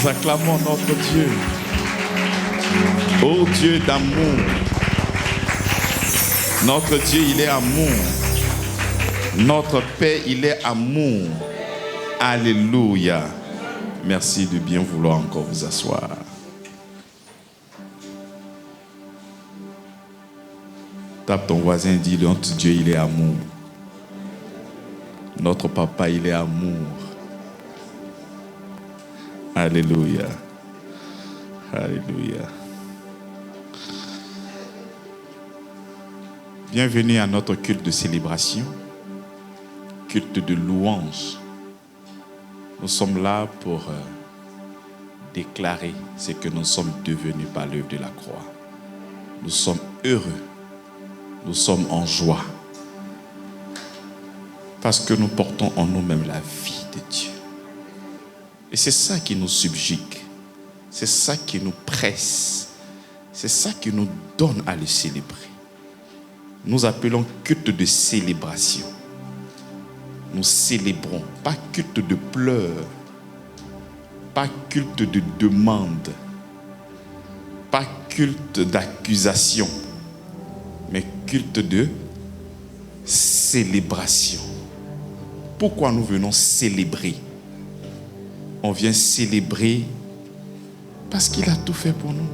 Nous acclamons notre Dieu. Ô Dieu d'amour. Notre Dieu, il est amour. Notre Père, il est amour. Alléluia. Merci de bien vouloir encore vous asseoir. Tape ton voisin et dis, notre Dieu, il est amour. Notre Papa, il est amour. Alléluia. Alléluia. Bienvenue à notre culte de célébration, culte de louange. Nous sommes là pour déclarer ce que nous sommes devenus par l'œuvre de la croix. Nous sommes heureux. Nous sommes en joie. Parce que nous portons en nous-mêmes la vie de Dieu. Et c'est ça qui nous subjugue. C'est ça qui nous presse. C'est ça qui nous donne à le célébrer. Nous appelons culte de célébration. Nous célébrons, pas culte de pleurs, Pas culte de demande. Pas culte d'accusation. Mais culte de célébration. Pourquoi nous venons célébrer? On vient célébrer parce qu'il a tout fait pour nous.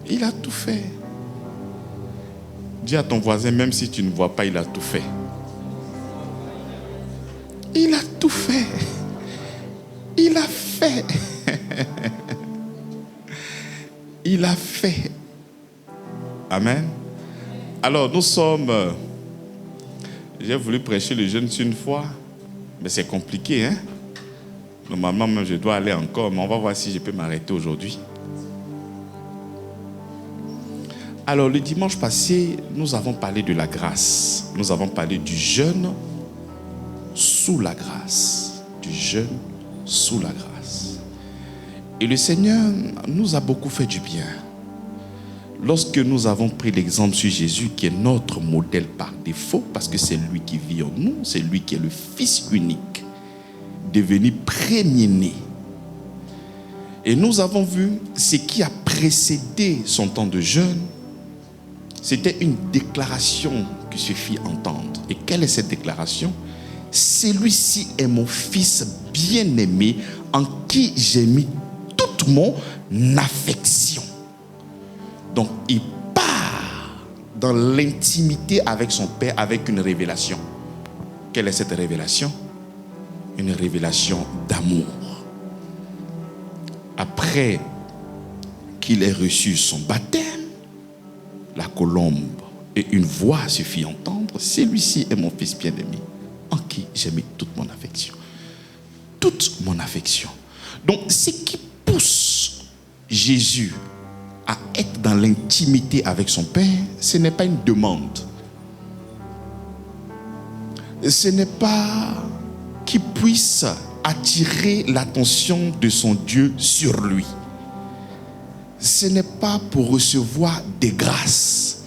Il a tout fait. Dis à ton voisin, même si tu ne vois pas, il a tout fait. Il a tout fait. Il a fait. Il a fait. Amen. Alors, nous sommes... j'ai voulu prêcher le jeûne une fois, mais c'est compliqué, hein? Normalement, même je dois aller encore, mais on va voir si je peux m'arrêter aujourd'hui. Alors, le dimanche passé, nous avons parlé de la grâce. Nous avons parlé du jeûne sous la grâce. Du jeûne sous la grâce. Et le Seigneur nous a beaucoup fait du bien. Lorsque nous avons pris l'exemple sur Jésus, qui est notre modèle par défaut, parce que c'est lui qui vit en nous, c'est lui qui est le Fils unique, devenu premier-né. Et nous avons vu ce qui a précédé son temps de jeûne. C'était une déclaration que se fit entendre. Et quelle est cette déclaration? Celui-ci est mon Fils bien-aimé, en qui j'ai mis toute mon affection. Donc, il part dans l'intimité avec son Père, avec une révélation. Quelle est cette révélation? Une révélation d'amour. Après qu'il ait reçu son baptême, la colombe et une voix se fit entendre. Celui-ci est mon Fils bien-aimé, en qui j'ai mis toute mon affection. Toute mon affection. Donc, ce qui pousse Jésus à être dans l'intimité avec son Père, ce n'est pas une demande. Ce n'est pas qu'il puisse attirer l'attention de son Dieu sur lui. Ce n'est pas pour recevoir des grâces.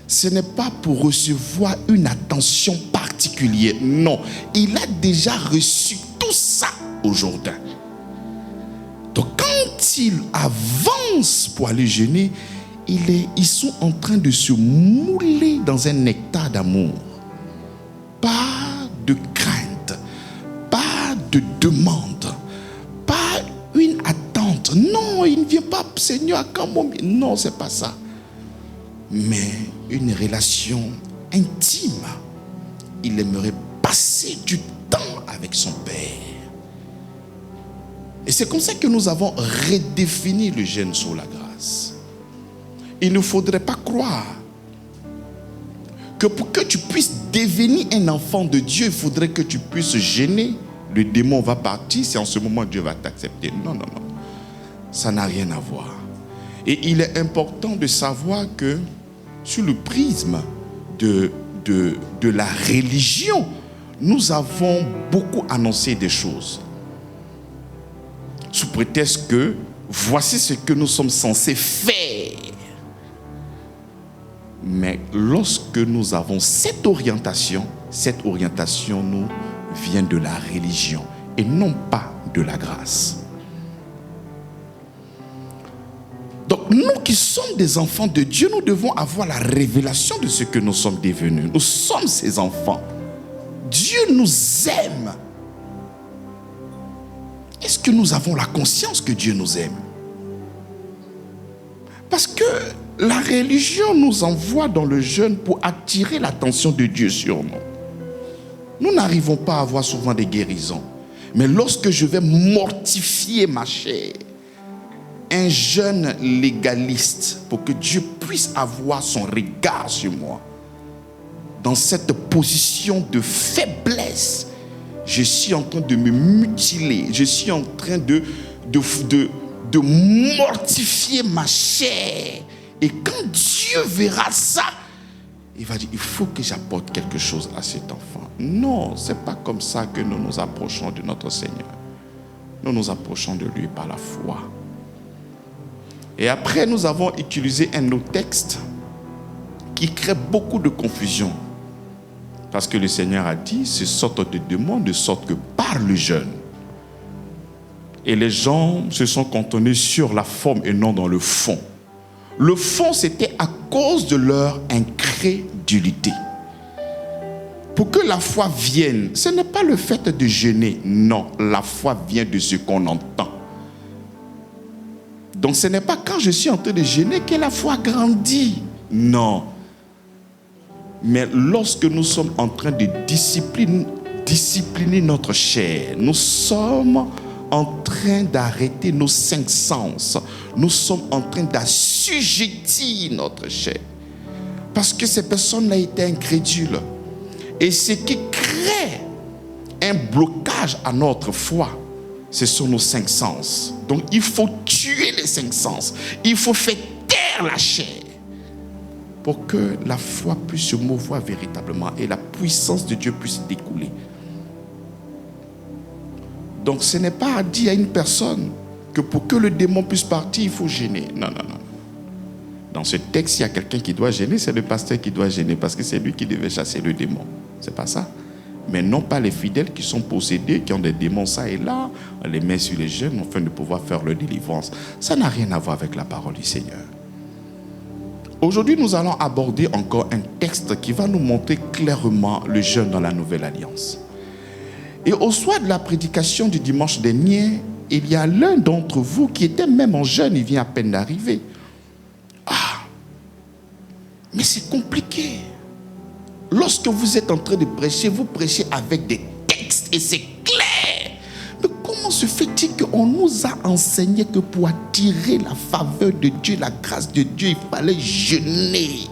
Ce n'est pas pour recevoir une attention particulière. Non, il a déjà reçu tout ça au Jourdain. Donc quand il avance pour aller jeûner, ils sont en train de se mouler dans un nectar d'amour. Pas de crainte, pas de demande, pas une attente. Non, il ne vient pas, Seigneur, quand mon... Non, c'est pas ça. Mais une relation intime. Il aimerait passer du temps avec son Père. Et c'est comme ça que nous avons redéfini le jeûne sous la grâce. Il ne faudrait pas croire que pour que tu puisses devenir un enfant de Dieu, il faudrait que tu puisses jeûner. Le démon va partir, c'est en ce moment que Dieu va t'accepter. Non, non, non. Ça n'a rien à voir. Et il est important de savoir que sur le prisme de la religion, nous avons beaucoup annoncé des choses. Sous prétexte que voici ce que nous sommes censés faire. Mais lorsque nous avons cette orientation nous vient de la religion et non pas de la grâce. Donc nous qui sommes des enfants de Dieu, nous devons avoir la révélation de ce que nous sommes devenus. Nous sommes ses enfants. Dieu nous aime. Est-ce que nous avons la conscience que Dieu nous aime? Parce que la religion nous envoie dans le jeûne pour attirer l'attention de Dieu sur nous. Nous n'arrivons pas à avoir souvent des guérisons. Mais lorsque je vais mortifier ma chair, un jeûne légaliste, pour que Dieu puisse avoir son regard sur moi, dans cette position de faiblesse, je suis en train de me mutiler, je suis en train de mortifier ma chair. Et quand Dieu verra ça, il va dire, il faut que j'apporte quelque chose à cet enfant. Non, ce n'est pas comme ça que nous nous approchons de notre Seigneur. Nous nous approchons de lui par la foi. Et après, nous avons utilisé un autre texte qui crée beaucoup de confusion. Parce que le Seigneur a dit, ce sorte de demande, de sorte que par le jeûne, Et les gens se sont cantonnés sur la forme et non dans le fond. Le fond, c'était à cause de leur incrédulité. Pour que la foi vienne, ce n'est pas le fait de jeûner. Non, la foi vient de ce qu'on entend. Donc ce n'est pas quand je suis en train de jeûner que la foi grandit. Non. Mais lorsque nous sommes en train de discipliner notre chair, nous sommes en train d'arrêter nos 5 sens. Nous sommes en train d'assujettir notre chair. Parce que ces personnes-là étaient incrédules. Et ce qui crée un blocage à notre foi, ce sont nos 5 sens. Donc il faut tuer les 5 sens. Il faut faire taire la chair pour que la foi puisse se mouvoir véritablement et la puissance de Dieu puisse découler. Donc ce n'est pas dire à une personne que pour que le démon puisse partir, il faut gêner. Non, non, non. Dans ce texte, il y a quelqu'un qui doit gêner, c'est le pasteur qui doit gêner parce que c'est lui qui devait chasser le démon. C'est pas ça. Mais non pas les fidèles qui sont possédés, qui ont des démons ça et là, on les met sur les jeunes afin de pouvoir faire leur délivrance. Ça n'a rien à voir avec la parole du Seigneur. Aujourd'hui, nous allons aborder encore un texte qui va nous montrer clairement le jeûne dans la Nouvelle Alliance. Et au soir de la prédication du dimanche dernier, il y a l'un d'entre vous qui était même en jeûne, il vient à peine d'arriver. Ah, mais c'est compliqué. Lorsque vous êtes en train de prêcher, vous prêchez avec des textes et c'est clair. Mais comment se fait-il qu'on nous a enseigné que pour attirer la faveur de Dieu, la grâce de Dieu, il fallait jeûner?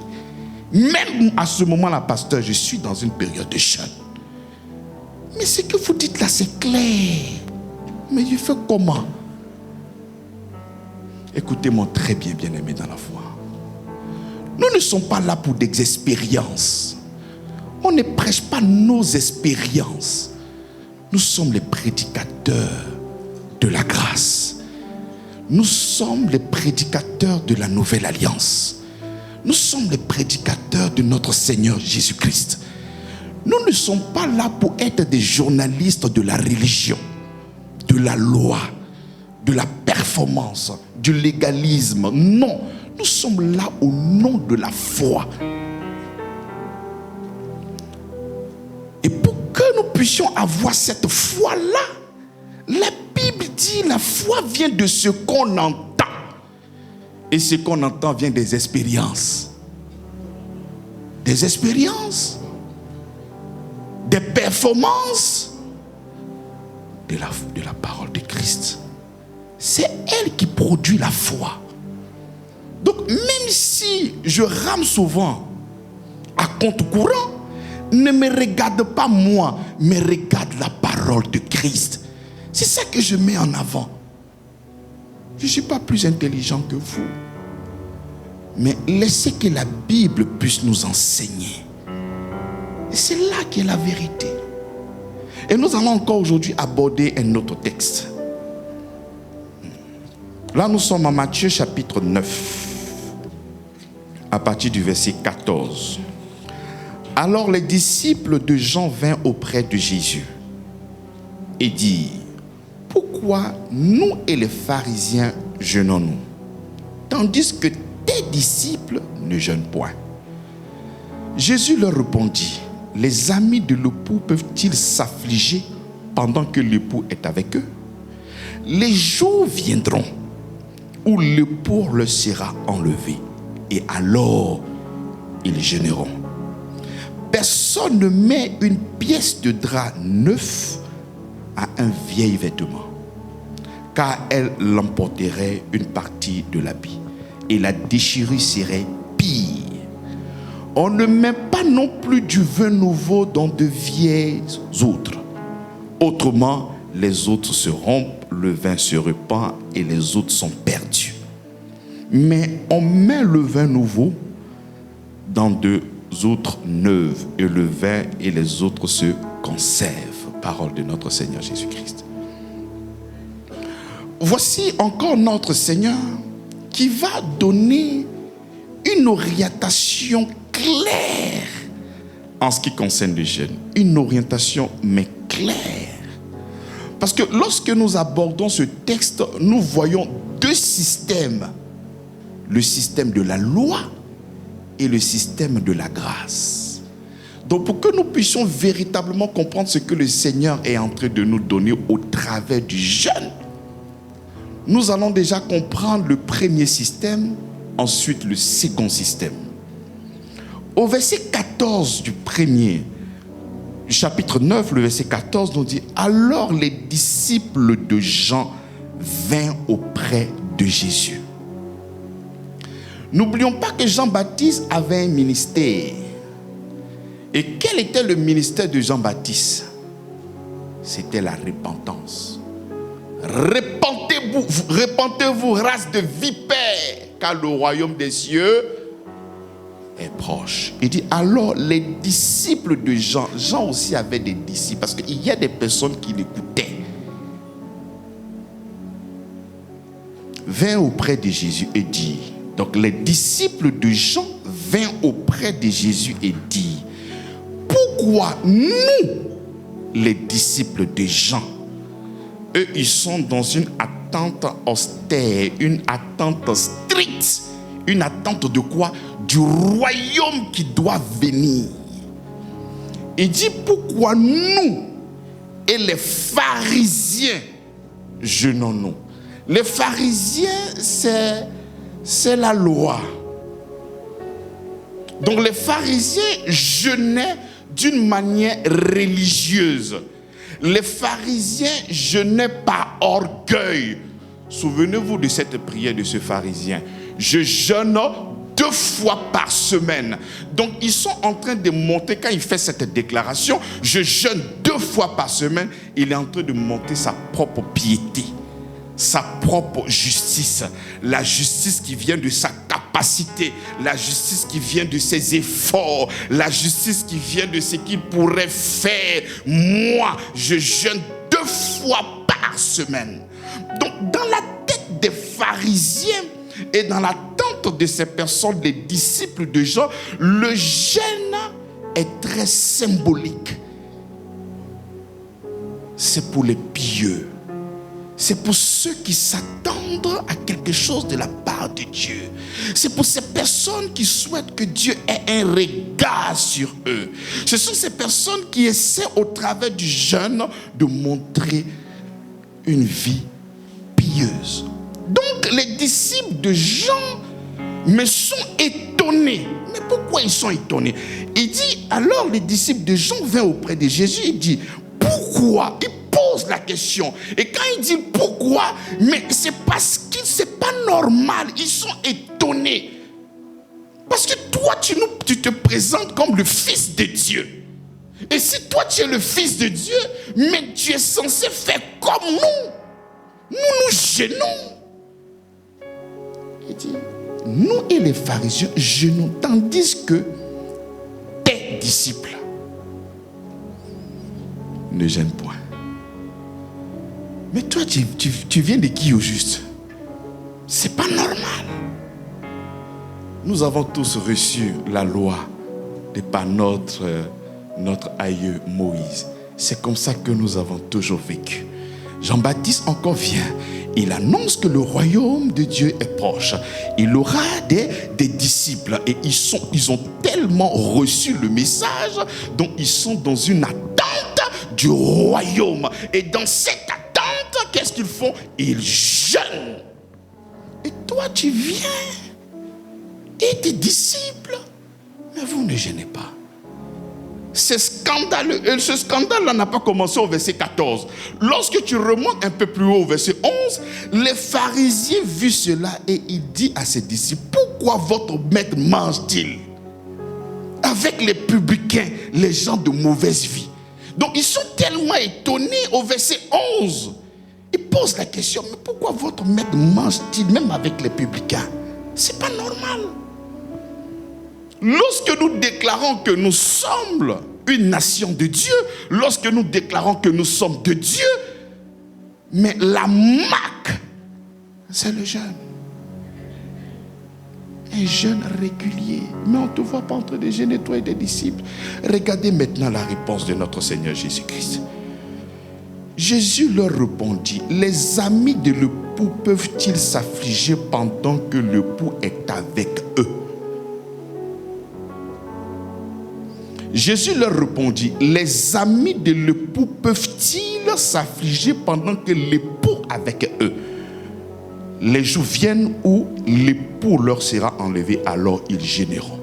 Même à ce moment-là, pasteur, je suis dans une période de jeûne. Mais ce que vous dites là, c'est clair. Mais je fais comment? Écoutez-moi très bien, bien-aimés dans la foi. Nous ne sommes pas là pour des expériences. On ne prêche pas nos expériences. Nous sommes les prédicateurs de la grâce. Nous sommes les prédicateurs de la nouvelle alliance. Nous sommes les prédicateurs de notre Seigneur Jésus-Christ. Nous ne sommes pas là pour être des journalistes de la religion, de la loi, de la performance, du légalisme. Non, nous sommes là au nom de la foi. Et pour que nous puissions avoir cette foi-là, la Bible dit la foi vient de ce qu'on entend. Et ce qu'on entend vient des expériences. Des expériences. Des performances de la parole de Christ. C'est elle qui produit la foi. Donc même si je rame souvent à compte courant, ne me regarde pas moi, mais regarde la parole de Christ. C'est ça que je mets en avant. Je ne suis pas plus intelligent que vous. Mais laissez que la Bible puisse nous enseigner. Et c'est là qu'est la vérité. Et nous allons encore aujourd'hui aborder un autre texte. Là, nous sommes en Matthieu chapitre 9, à partir du verset 14. Alors les disciples de Jean vinrent auprès de Jésus et dirent: pourquoi nous et les pharisiens jeûnons-nous, tandis que tes disciples ne jeûnent point? Jésus leur répondit: les amis de l'époux peuvent-ils s'affliger pendant que l'époux est avec eux? Les jours viendront où l'époux leur sera enlevé, et alors ils jeûneront. Personne ne met une pièce de drap neuf à un vieil vêtement, car elle l'emporterait une partie de l'habit, et la déchirure serait pire. On ne met pas non plus du vin nouveau dans de vieilles outres. Autrement, les outres se rompent, le vin se répand et les outres sont perdues. Mais on met le vin nouveau dans de outres neuves et le vin et les autres se conservent. Parole de notre Seigneur Jésus-Christ. Voici encore notre Seigneur qui va donner une orientation claire en ce qui concerne le jeûne. Une orientation mais claire. Parce que lorsque nous abordons ce texte, nous voyons deux systèmes. Le système de la loi et le système de la grâce. Donc pour que nous puissions véritablement comprendre ce que le Seigneur est en train de nous donner au travers du jeûne, nous allons déjà comprendre le premier système, ensuite le second système. Au verset 14 du premier, du chapitre 9, le verset 14 nous dit « Alors les disciples de Jean vinrent auprès de Jésus. » N'oublions pas que Jean-Baptiste avait un ministère. Et quel était le ministère de Jean-Baptiste? C'était la repentance. Repentez-vous, race de vipères, car le royaume des cieux est proche. Il dit alors les disciples de Jean. Jean aussi avait des disciples parce qu'il y a des personnes qui l'écoutaient. Vint auprès de Jésus et dit. Donc les disciples de Jean vinrent auprès de Jésus et dit pourquoi nous, les disciples de Jean, eux ils sont dans une attente austère, une attente stricte, une attente de quoi? Du royaume qui doit venir. Il dit pourquoi nous et les pharisiens jeûnons-nous. Les pharisiens c'est la loi. Donc les pharisiens jeûnaient d'une manière religieuse. Les pharisiens jeûnaient par orgueil. Souvenez-vous de cette prière de ce pharisien. Je jeûne 2 fois par semaine. Donc ils sont en train de monter, quand il fait cette déclaration, je jeûne 2 fois par semaine, il est en train de monter sa propre piété, sa propre justice, la justice qui vient de sa capacité, la justice qui vient de ses efforts, la justice qui vient de ce qu'il pourrait faire. Moi, je jeûne 2 fois par semaine. Donc, dans la tête des pharisiens et dans la tente de ces personnes, les disciples de Jean, le jeûne est très symbolique. C'est pour les pieux. C'est pour ceux qui s'attendent à quelque chose de la part de Dieu. C'est pour ces personnes qui souhaitent que Dieu ait un regard sur eux. Ce sont ces personnes qui essaient au travers du jeûne de montrer une vie pieuse. Donc les disciples de Jean me sont étonnés. Mais pourquoi ils sont étonnés? Il dit, alors les disciples de Jean vinrent auprès de Jésus. Il dit, pourquoi? Il pose la question. Et quand il dit pourquoi, mais c'est parce que c'est pas normal. Ils sont étonnés. Parce que toi, tu te présentes comme le Fils de Dieu. Et si toi, tu es le Fils de Dieu, mais tu es censé faire comme nous. Nous gênons. Il dit, nous et les pharisiens jeûnons, tandis que tes disciples ne gênent point. Mais toi, tu viens de qui au juste? C'est pas normal. Nous avons tous reçu la loi de par notre aïeux Moïse. C'est comme ça que nous avons toujours vécu. Jean-Baptiste encore vient. Il annonce que le royaume de Dieu est proche. Il aura des disciples et ils ont tellement reçu le message, donc ils sont dans une attente du royaume. Et dans cette attente, qu'est-ce qu'ils font? Ils jeûnent. Et toi, tu viens et tes disciples, mais vous ne jeûnez pas. C'est scandaleux. Et ce scandale n'a pas commencé au verset 14. Lorsque tu remontes un peu plus haut au verset 11, les pharisiens vu cela et il dit à ses disciples, pourquoi votre maître mange-t-il avec les publicains, les gens de mauvaise vie? Donc ils sont tellement étonnés au verset 11. Ils posent la question, mais pourquoi votre maître mange-t-il même avec les publicains? C'est pas normal. Lorsque nous déclarons que nous sommes une nation de Dieu, lorsque nous déclarons que nous sommes de Dieu, mais la marque, c'est le jeûne. Un jeûne régulier. Mais on ne te voit pas en train de jeûner, toi et tes disciples. Regardez maintenant la réponse de notre Seigneur Jésus-Christ. Jésus leur répondit, les amis de l'époux peuvent-ils s'affliger pendant que l'époux est avec eux? Jésus leur répondit, les amis de l'époux peuvent-ils s'affliger pendant que l'époux est avec eux? Les jours viennent où l'époux leur sera enlevé, alors ils gêneront.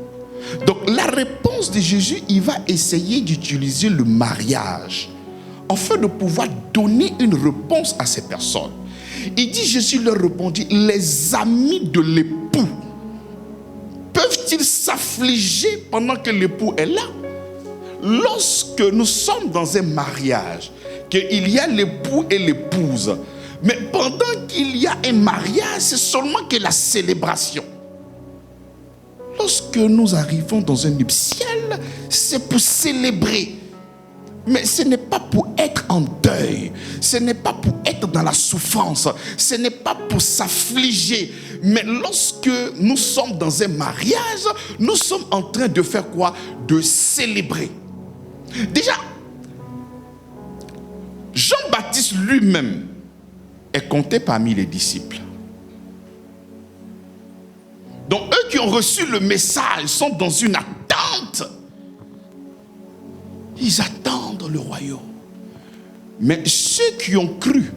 Donc la réponse de Jésus, il va essayer d'utiliser le mariage afin de pouvoir donner une réponse à ces personnes. Il dit, Jésus leur répondit, les amis de l'époux peuvent-ils s'affliger pendant que l'époux est là? Lorsque nous sommes dans un mariage, qu'il y a l'époux et l'épouse, mais pendant qu'il y a un mariage, c'est seulement que la célébration. Lorsque nous arrivons dans un nuptial, c'est pour célébrer. Mais ce n'est pas pour être en deuil, ce n'est pas pour être dans la souffrance, ce n'est pas pour s'affliger. Mais lorsque nous sommes dans un mariage, nous sommes en train de faire quoi? De célébrer. Déjà, Jean-Baptiste lui-même est compté parmi les disciples. Donc eux qui ont reçu le message sont dans une attente. Ils attendent le royaume. Mais ceux qui ont cru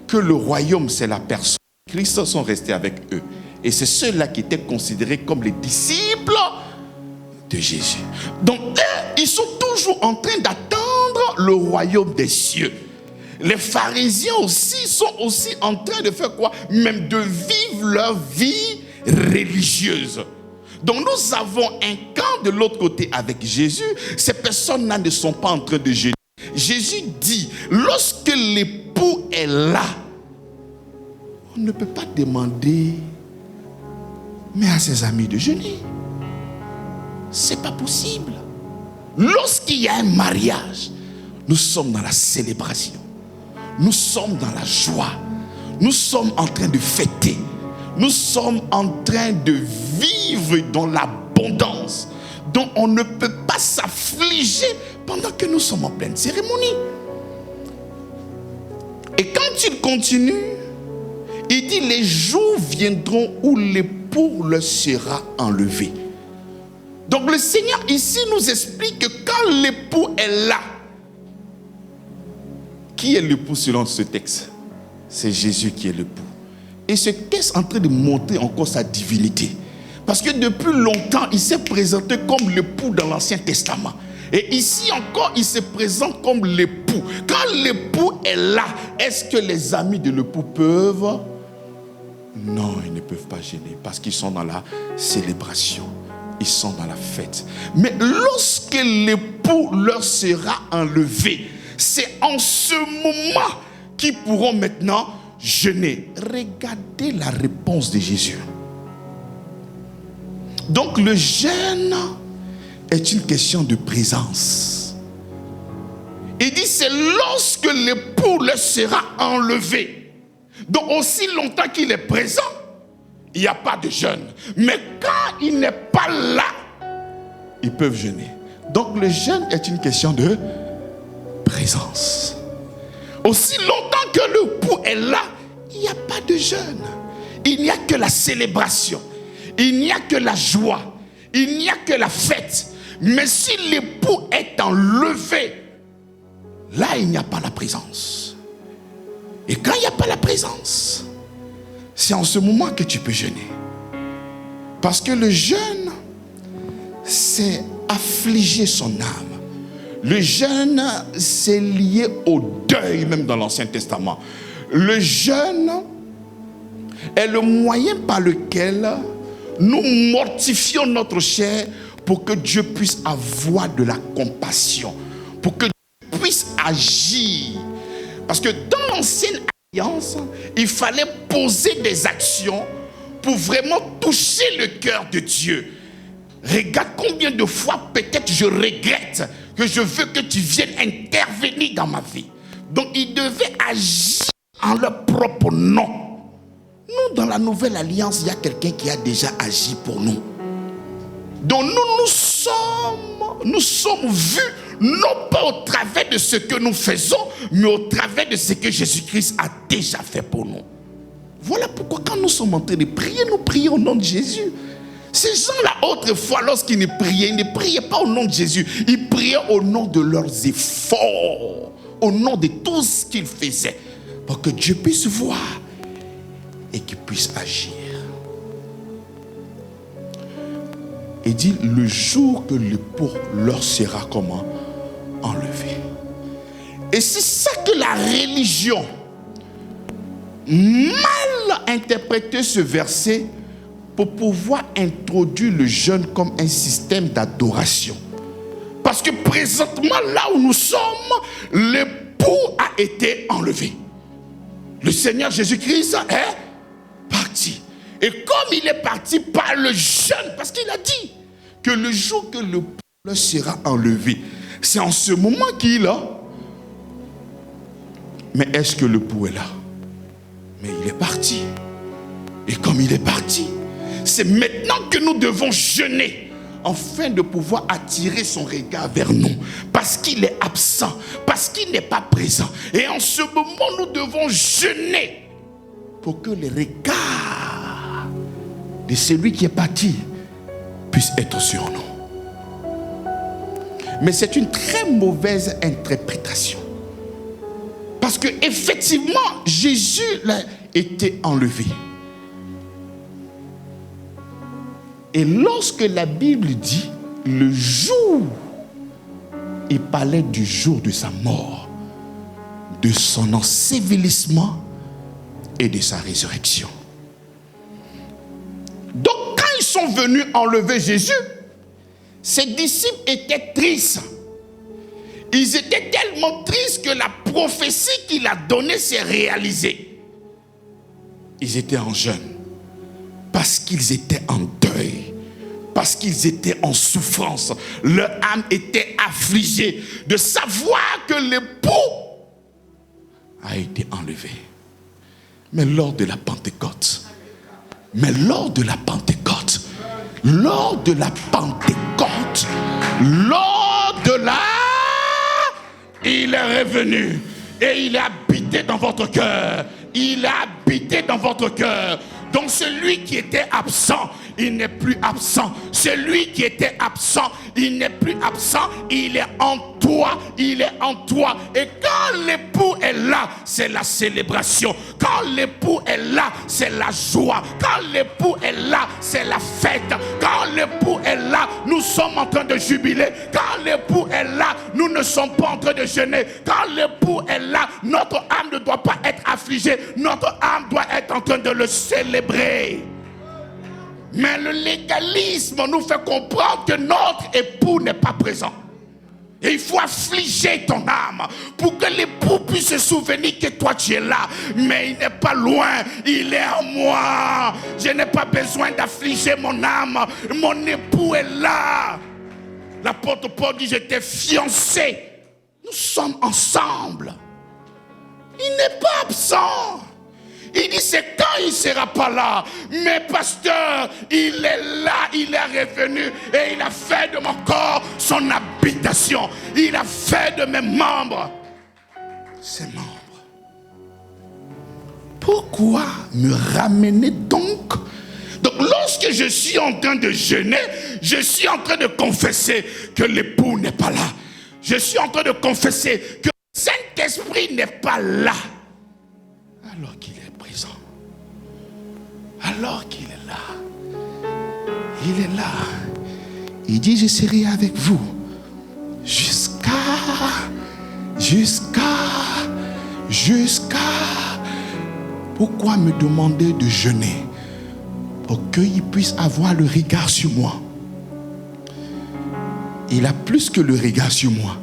que le royaume c'est la personne de Christ sont restés avec eux. Et c'est ceux-là qui étaient considérés comme les disciples de Jésus. Donc eux, ils sont toujours en train d'attendre le royaume des cieux. Les pharisiens aussi sont aussi en train de faire quoi? Même de vivre leur vie religieuse. Donc nous avons un camp de l'autre côté avec Jésus. Ces personnes-là ne sont pas en train de jeûner. Jésus dit, lorsque l'époux est là, on ne peut pas demander mais à ses amis de jeûner. C'est pas possible. Lorsqu'il y a un mariage, nous sommes dans la célébration. Nous sommes dans la joie. Nous sommes en train de fêter. Nous sommes en train de vivre dans l'abondance. Donc on ne peut pas s'affliger pendant que nous sommes en pleine cérémonie. Et quand il continue, il dit, les jours viendront où l'époux leur sera enlevé. Donc le Seigneur ici nous explique que quand l'époux est là, qui est l'époux selon ce texte? C'est Jésus qui est l'époux. Et ce texte est en train de montrer encore sa divinité. Parce que depuis longtemps, il s'est présenté comme l'époux dans l'Ancien Testament. Et ici encore, il se présente comme l'époux. Quand l'époux est là, est-ce que les amis de l'époux peuvent? Non, ils ne peuvent pas gêner parce qu'ils sont dans la célébration. Ils sont dans la fête. Mais lorsque l'époux leur sera enlevé, c'est en ce moment qu'ils pourront maintenant jeûner. Regardez la réponse de Jésus. Donc le jeûne est une question de présence. Il dit c'est lorsque l'époux leur sera enlevé. Donc aussi longtemps qu'il est présent, il n'y a pas de jeûne. Mais quand il n'est pas là, ils peuvent jeûner. Donc le jeûne est une question de présence. Aussi longtemps que l'époux est là, il n'y a pas de jeûne. Il n'y a que la célébration. Il n'y a que la joie. Il n'y a que la fête. Mais si l'époux est enlevé, là il n'y a pas la présence. Et quand il n'y a pas la présence, c'est en ce moment que tu peux jeûner. Parce que le jeûne, c'est affliger son âme. Le jeûne, c'est lié au deuil, même dans l'Ancien Testament. Le jeûne est le moyen par lequel nous mortifions notre chair pour que Dieu puisse avoir de la compassion, pour que Dieu puisse agir. Parce que dans l'Ancienne Alliance, il fallait poser des actions pour vraiment toucher le cœur de Dieu. Regarde combien de fois peut-être je regrette que je veux que tu viennes intervenir dans ma vie. Donc il devait agir en leur propre nom. Nous, dans la Nouvelle Alliance, il y a quelqu'un qui a déjà agi pour nous. Donc nous sommes vus non pas au travers de ce que nous faisons, mais au travers de ce que Jésus-Christ a déjà fait pour nous. Voilà pourquoi quand nous sommes en train de prier, nous prions au nom de Jésus. Ces gens-là, autrefois, lorsqu'ils ne priaient pas au nom de Jésus. Ils priaient au nom de leurs efforts, au nom de tout ce qu'ils faisaient, pour que Dieu puisse voir et qu'il puisse agir. Et dit, le jour que l'époux leur sera comment? Enlevé. Et c'est ça que la religion mal interprété ce verset pour pouvoir introduire le jeûne comme un système d'adoration. Parce que présentement, là où nous sommes, l'époux a été enlevé. Le Seigneur Jésus-Christ est parti. Et comme il est parti par le jeûne, parce qu'il a dit que le jour que l'époux sera enlevé, c'est en ce moment qu'il est là. Mais est-ce que l'époux est là? Mais il est parti. Et comme il est parti, c'est maintenant que nous devons jeûner afin de pouvoir attirer son regard vers nous. Parce qu'il est absent, parce qu'il n'est pas présent. Et en ce moment, nous devons jeûner pour que le regard de celui qui est parti puisse être sur nous. Mais c'est une très mauvaise interprétation. Parce que effectivement, Jésus a été enlevé. Et lorsque la Bible dit le jour, il parlait du jour de sa mort, de son ensevelissement et de sa résurrection. Donc quand ils sont venus enlever Jésus, ses disciples étaient tristes. Ils étaient tellement tristes que la prophétie qu'il a donnée s'est réalisée. Ils étaient en jeûne parce qu'ils étaient en deuil, parce qu'ils étaient en souffrance. Leur âme était affligée de savoir que l'époux a été enlevé. Mais lors de la Pentecôte, lors de la Pentecôte, il est revenu et il a habité dans votre cœur. Il a habité dans votre cœur. Donc celui qui était absent, il n'est plus absent. Celui qui était absent, il n'est plus absent. Il est en toi, il est en toi. Et quand l'époux est là, c'est la célébration. Quand l'époux est là, c'est la joie. Quand l'époux est là, c'est la fête. Quand l'époux est là, nous sommes en train de jubiler. Quand l'époux est là, nous ne sommes pas en train de jeûner. Quand l'époux est là, notre âme ne doit pas être affligée. Notre âme doit être en train de le célébrer. Mais le légalisme nous fait comprendre que notre époux n'est pas présent. Et il faut affliger ton âme pour que l'époux puisse se souvenir que toi tu es là. Mais il n'est pas loin, il est en moi. Je n'ai pas besoin d'affliger mon âme. Mon époux est là. L'apôtre Paul dit, j'étais fiancé. Nous sommes ensemble. Il n'est pas absent. Il dit, c'est quand il ne sera pas là. Mais pasteur, il est là, il est revenu et il a fait de mon corps son habitation. Il a fait de mes membres ses membres. Pourquoi me ramener donc? Donc lorsque je suis en train de jeûner, je suis en train de confesser que l'époux n'est pas là. Je suis en train de confesser que le Saint-Esprit n'est pas là. Alors qu'il est présent. Alors qu'il est là. Il est là. Il dit, je serai avec vous jusqu'à. Pourquoi me demander de jeûner? Pour qu'il puisse avoir le regard sur moi. Il a plus que le regard sur moi.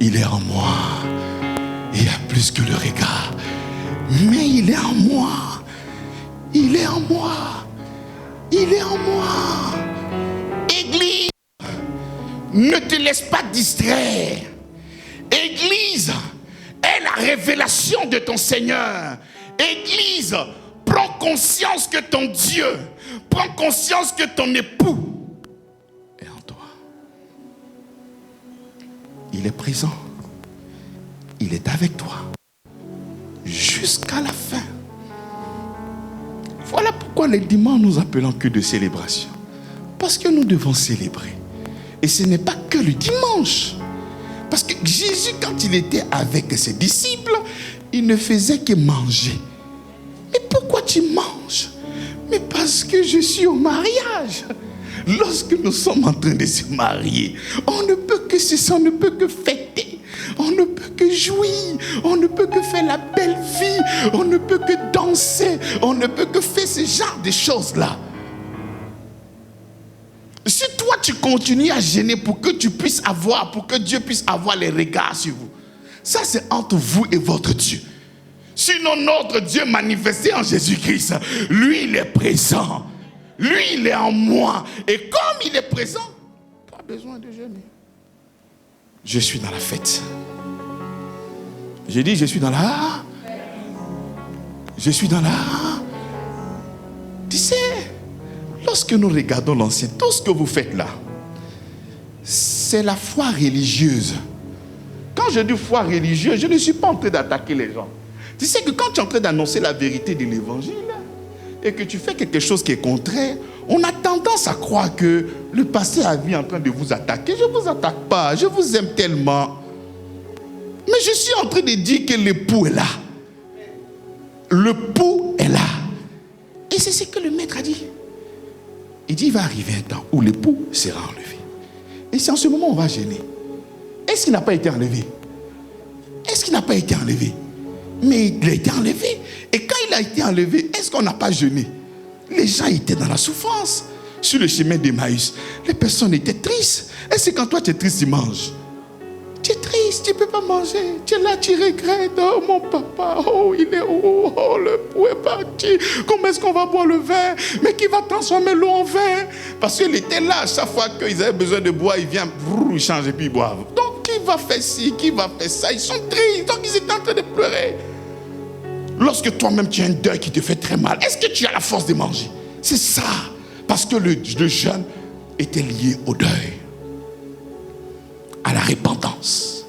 Il est en moi. Il a plus que le regard. Mais il est en moi. Il est en moi. Il est en moi. Église, ne te laisse pas distraire. Église est la révélation de ton Seigneur. Église, prends conscience que ton Dieu, prends conscience que ton époux est en toi. il est présent. Il est avec toi. Jusqu'à la fin. Voilà pourquoi les dimanches nous appelons que de célébration. Parce que nous devons célébrer. Et ce n'est pas que le dimanche. Parce que Jésus, quand il était avec ses disciples, il ne faisait que manger. Mais pourquoi tu manges? Mais parce que je suis au mariage. Lorsque nous sommes en train de se marier, on ne peut que ceci, on ne peut que fêter, on ne peut que jouir, on ne peut que faire la belle vie, on ne peut que danser, on ne peut que faire ce genre de choses-là. Si toi tu continues à gêner pour que tu puisses avoir, pour que Dieu puisse avoir les regards sur vous, ça c'est entre vous et votre Dieu. Sinon notre Dieu manifesté en Jésus-Christ, lui il est présent. Lui, il est en moi. Et comme il est présent, pas besoin de jeûner. Je suis dans la fête. J'ai dit, je suis dans la... Je suis dans la... Tu sais, lorsque nous regardons l'Ancien, tout ce que vous faites là, c'est la foi religieuse. Quand je dis foi religieuse, je ne suis pas en train d'attaquer les gens. Tu sais que quand tu es en train d'annoncer la vérité de l'évangile, et que tu fais quelque chose qui est contraire, on a tendance à croire que le pasteur a vu en train de vous attaquer. Je ne vous attaque pas, je vous aime tellement. Mais je suis en train de dire que l'époux est là. L'époux est là. Et c'est ce que le maître a dit. Il dit, il va arriver un temps où l'époux sera enlevé. Et c'est en ce moment où on va gêner. Est-ce qu'il n'a pas été enlevé? Est-ce qu'il n'a pas été enlevé? Mais il a été enlevé. Et quand il a été enlevé, est-ce qu'on n'a pas jeûné? Les gens étaient dans la souffrance. Sur le chemin d'Emmaüs, les personnes étaient tristes. Est-ce que quand toi tu es triste, tu manges? Tu es triste, tu ne peux pas manger. Tu es là, tu regrettes. Oh mon papa, oh il est où? Oh le pou est parti. Comment est-ce qu'on va boire le vin? Mais qui va transformer l'eau en vin? Parce qu'il était là, chaque fois qu'ils avaient besoin de boire, il vient, il change et puis il boit. Donc qui va faire ci, qui va faire ça? Ils sont tristes, donc ils étaient en train de pleurer. Lorsque toi-même tu as un deuil qui te fait très mal, est-ce que tu as la force de manger? C'est ça. Parce que le jeûne était lié au deuil, à la repentance,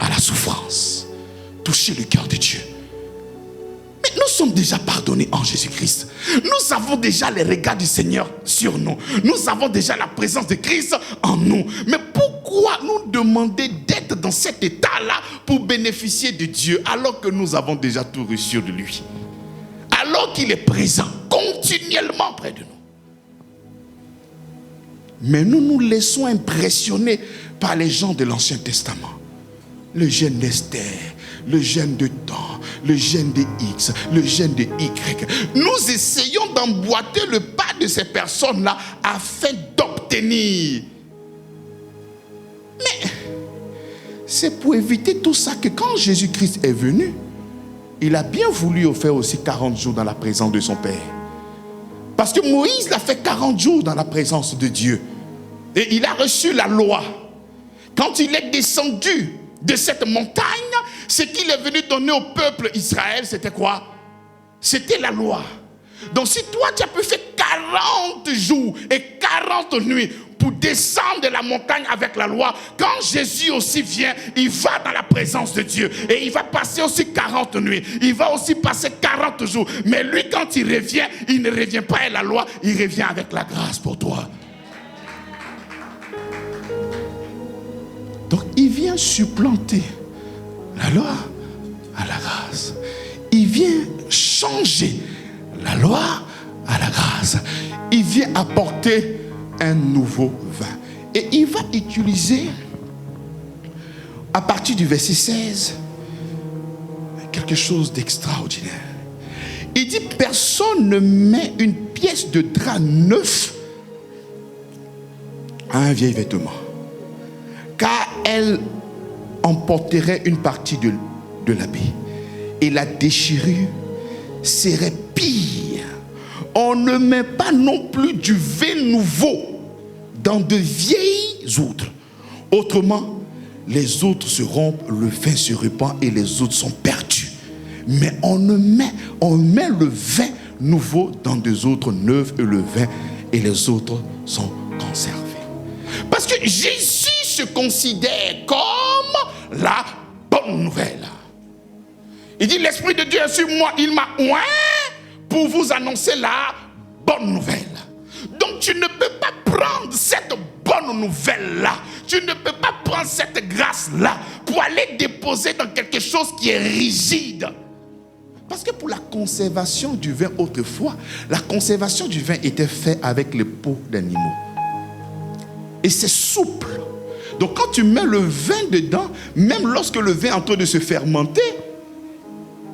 à la souffrance. Toucher le cœur de Dieu. Mais nous sommes déjà pardonnés en Jésus-Christ. Nous avons déjà les regards du Seigneur sur nous. Nous avons déjà la présence de Christ en nous. Mais pourquoi nous demander d'être dans cet état-là pour bénéficier de Dieu alors que nous avons déjà tout reçu de lui? Alors qu'il est présent continuellement près de nous. Mais nous nous laissons impressionner par les gens de l'Ancien Testament. Le jeûne d'Esther, le jeûne de temps, le jeûne de X, le jeûne de Y. Nous essayons d'emboîter le pas de ces personnes-là afin d'obtenir. Mais c'est pour éviter tout ça que quand Jésus-Christ est venu, il a bien voulu faire aussi 40 jours dans la présence de son Père. Parce que Moïse l'a fait 40 jours dans la présence de Dieu. Et il a reçu la loi. Quand il est descendu de cette montagne, ce qu'il est venu donner au peuple Israël, c'était quoi? C'était la loi. Donc si toi tu as pu faire 40 jours et 40 nuits pour descendre de la montagne avec la loi, quand Jésus aussi vient, il va dans la présence de Dieu et il va passer aussi 40 nuits, il va aussi passer 40 jours, mais lui quand il revient, il ne revient pas à la loi, il revient avec la grâce pour toi. Donc il vient supplanter la loi à la grâce. Il vient changer la loi à la grâce. Il vient apporter un nouveau vin. Et il va utiliser, à partir du verset 16, quelque chose d'extraordinaire. Il dit, personne ne met une pièce de drap neuf à un vieil vêtement, car elle emporterait une partie de l'habit. Et la déchirure serait pire. On ne met pas non plus du vin nouveau dans de vieilles outres. Autrement, les outres se rompent, le vin se répand et les outres sont perdues. Mais on met le vin nouveau dans des outres neuves et le vin et les autres sont conservés. Parce que Jésus se considère comme la bonne nouvelle. Il dit, l'Esprit de Dieu est sur moi, il m'a oint pour vous annoncer la bonne nouvelle. Donc tu ne peux pas prendre cette bonne nouvelle-là, tu ne peux pas prendre cette grâce-là pour aller déposer dans quelque chose qui est rigide. Parce que pour la conservation du vin autrefois, la conservation du vin était faite avec les peaux d'animaux. Et c'est souple. Donc quand tu mets le vin dedans, même lorsque le vin est en train de se fermenter,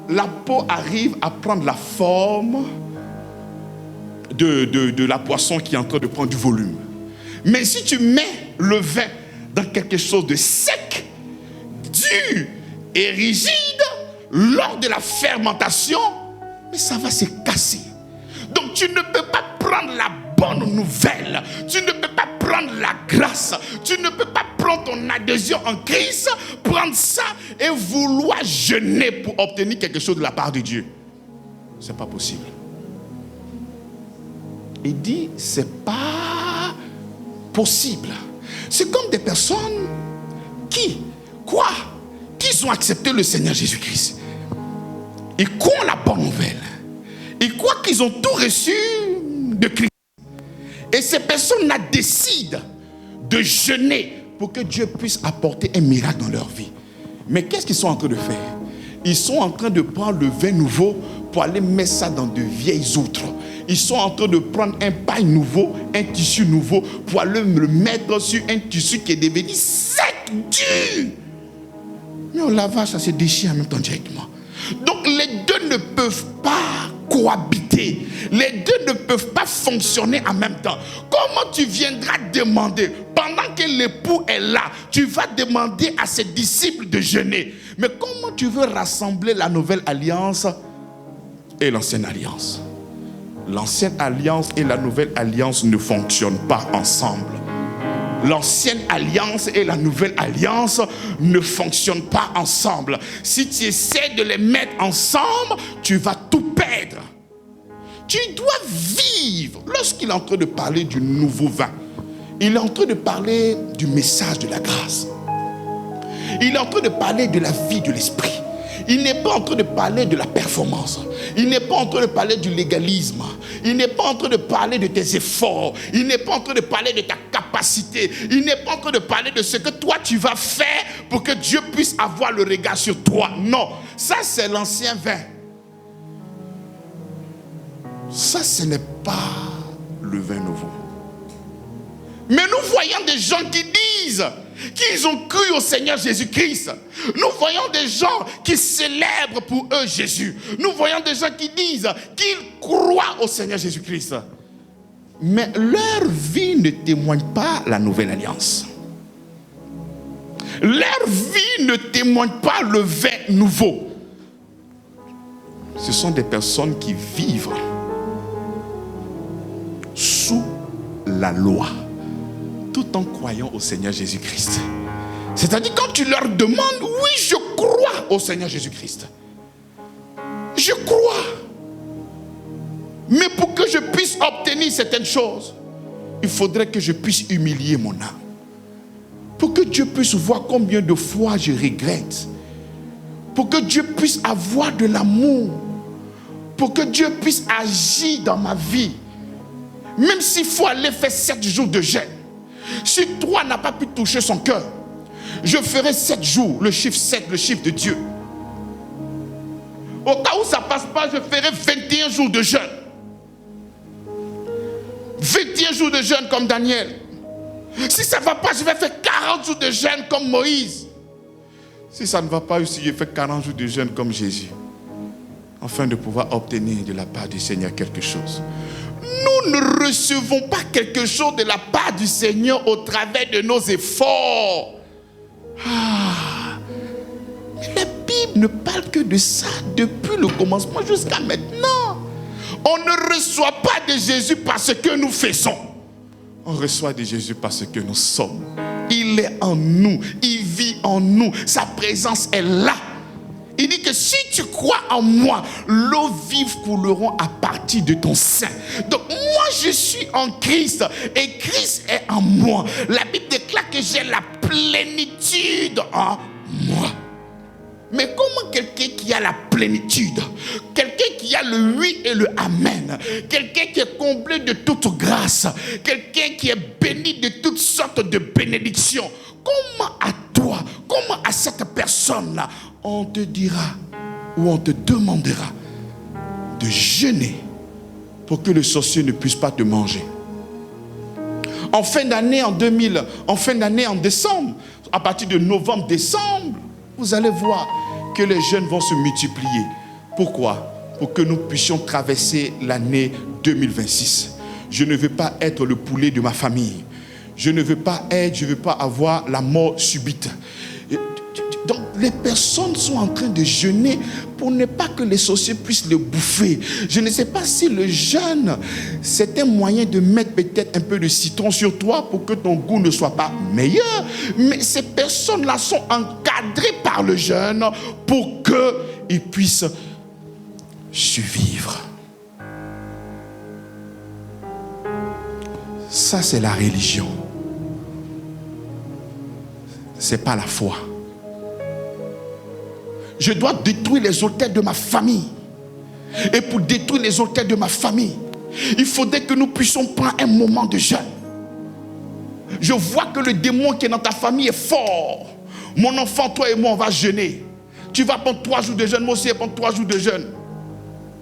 la peau arrive à prendre la forme de la poisson qui est en train de prendre du volume. Mais si tu mets le vin dans quelque chose de sec, dur et rigide, lors de la fermentation, mais ça va se casser. Donc tu ne peux pas prendre la bonne nouvelle, tu ne peux pas prendre la grâce, tu ne peux pas prendre ton adhésion en Christ, prendre ça et vouloir jeûner pour obtenir quelque chose de la part de Dieu. C'est pas possible. Il dit, c'est pas possible. C'est comme des personnes qui ont accepté le Seigneur Jésus-Christ. Ils croient la bonne nouvelle. Ils croient qu'ils ont tout reçu de Christ. Et ces personnes-là décident de jeûner pour que Dieu puisse apporter un miracle dans leur vie. Mais qu'est-ce qu'ils sont en train de faire? Ils sont en train de prendre le vin nouveau pour aller mettre ça dans de vieilles outres. Ils sont en train de prendre un paille nouveau, un tissu nouveau, pour aller le mettre sur un tissu qui est devenu sec, dur. Mais au lavage, ça se déchire en même temps directement. Donc les deux ne peuvent pas cohabiter. Les deux ne peuvent pas fonctionner en même temps. Comment tu viendras demander, pendant que l'époux est là, tu vas demander à ses disciples de jeûner. Mais comment tu veux rassembler la nouvelle alliance et l'ancienne alliance? L'ancienne alliance et la nouvelle alliance ne fonctionnent pas ensemble. L'ancienne alliance et la nouvelle alliance ne fonctionnent pas ensemble. Si tu essaies de les mettre ensemble, tu vas tout perdre. Tu dois vivre. Lorsqu'il est en train de parler du nouveau vin, il est en train de parler du message de la grâce. Il est en train de parler de la vie de l'esprit. Il n'est pas en train de parler de la performance. Il n'est pas en train de parler du légalisme. Il n'est pas en train de parler de tes efforts. Il n'est pas en train de parler de ta capacité. Il n'est pas en train de parler de ce que toi tu vas faire pour que Dieu puisse avoir le regard sur toi. Non, ça c'est l'ancien vin. Ça ce n'est pas le vin nouveau. Mais nous voyons des gens qui disent qu'ils ont cru au Seigneur Jésus-Christ. Nous voyons des gens qui célèbrent pour eux Jésus. Nous voyons des gens qui disent qu'ils croient au Seigneur Jésus-Christ. Mais leur vie ne témoigne pas la nouvelle alliance. Leur vie ne témoigne pas le vin nouveau. Ce sont des personnes qui vivent sous la loi, tout en croyant au Seigneur Jésus-Christ. C'est-à-dire quand tu leur demandes, oui, je crois au Seigneur Jésus-Christ. Je crois. Mais pour que je puisse obtenir certaines choses, il faudrait que je puisse humilier mon âme. Pour que Dieu puisse voir combien de fois je regrette. Pour que Dieu puisse avoir de l'amour. Pour que Dieu puisse agir dans ma vie. Même s'il faut aller faire 7 jours de jeûne. Si toi n'as pas pu toucher son cœur, je ferai 7 jours, le chiffre 7, le chiffre de Dieu. Au cas où ça ne passe pas, je ferai 21 jours de jeûne. 21 jours de jeûne comme Daniel. Si ça ne va pas, je vais faire 40 jours de jeûne comme Moïse. Si ça ne va pas aussi, je fais 40 jours de jeûne comme Jésus. Afin de pouvoir obtenir de la part du Seigneur quelque chose. Nous ne recevons pas quelque chose de la part du Seigneur au travers de nos efforts. Mais la Bible ne parle que de ça depuis le commencement jusqu'à maintenant. On ne reçoit pas de Jésus parce que nous faisons. On reçoit de Jésus parce que nous sommes. Il est en nous, il vit en nous, sa présence est là. Il dit que si tu crois en moi, l'eau vive couleront à partir de ton sein. Donc moi je suis en Christ et Christ est en moi. La Bible déclare que j'ai la plénitude en moi. Mais comment quelqu'un qui a la plénitude, quelqu'un qui a le oui et le amen, quelqu'un qui est comblé de toute grâce, quelqu'un qui est béni de toutes sortes de bénédictions, comment à toi, comment à cette personne-là, on te dira ou on te demandera de jeûner pour que le sorcier ne puisse pas te manger? En fin d'année, en décembre, à partir de novembre, décembre, vous allez voir que les jeûnes vont se multiplier. Pourquoi? Pour que nous puissions traverser l'année 2026. Je ne veux pas être le poulet de ma famille. Je ne veux pas avoir la mort subite. Donc les personnes sont en train de jeûner pour ne pas que les sorciers puissent le bouffer. Je ne sais pas si le jeûne, c'est un moyen de mettre peut-être un peu de citron sur toi pour que ton goût ne soit pas meilleur. Mais ces personnes-là sont encadrées par le jeûne pour qu'ils puissent survivre. Ça, c'est la religion. C'est pas la foi. Je dois détruire les autels de ma famille. Et pour détruire les autels de ma famille, il faudrait que nous puissions prendre un moment de jeûne. Je vois que le démon qui est dans ta famille est fort. Mon enfant, toi et moi, on va jeûner. Tu vas prendre 3 jours de jeûne. Moi aussi, je vais prendre 3 jours de jeûne.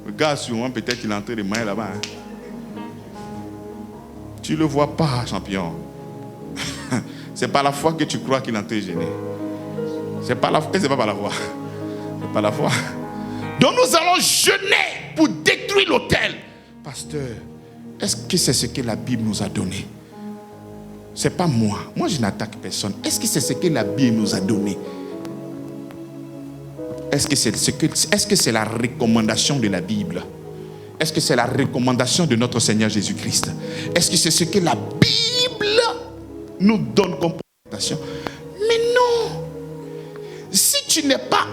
Regarde sur moi, peut-être qu'il est en train de manger là-bas. Tu ne le vois pas, champion. C'est pas la foi que tu crois qu'il est en train de jeûner. C'est pas la foi, c'est pas la foi. C'est pas la foi. Donc nous allons jeûner pour détruire l'autel. Pasteur, est-ce que c'est ce que la Bible nous a donné? C'est pas moi. Moi, je n'attaque personne. Est-ce que c'est ce que la Bible nous a donné? Est-ce que c'est la recommandation de la Bible? Est-ce que c'est la recommandation de notre Seigneur Jésus-Christ? Est-ce que c'est ce que la Bible nous donne comme recommandation? Mais non. Si tu n'as pas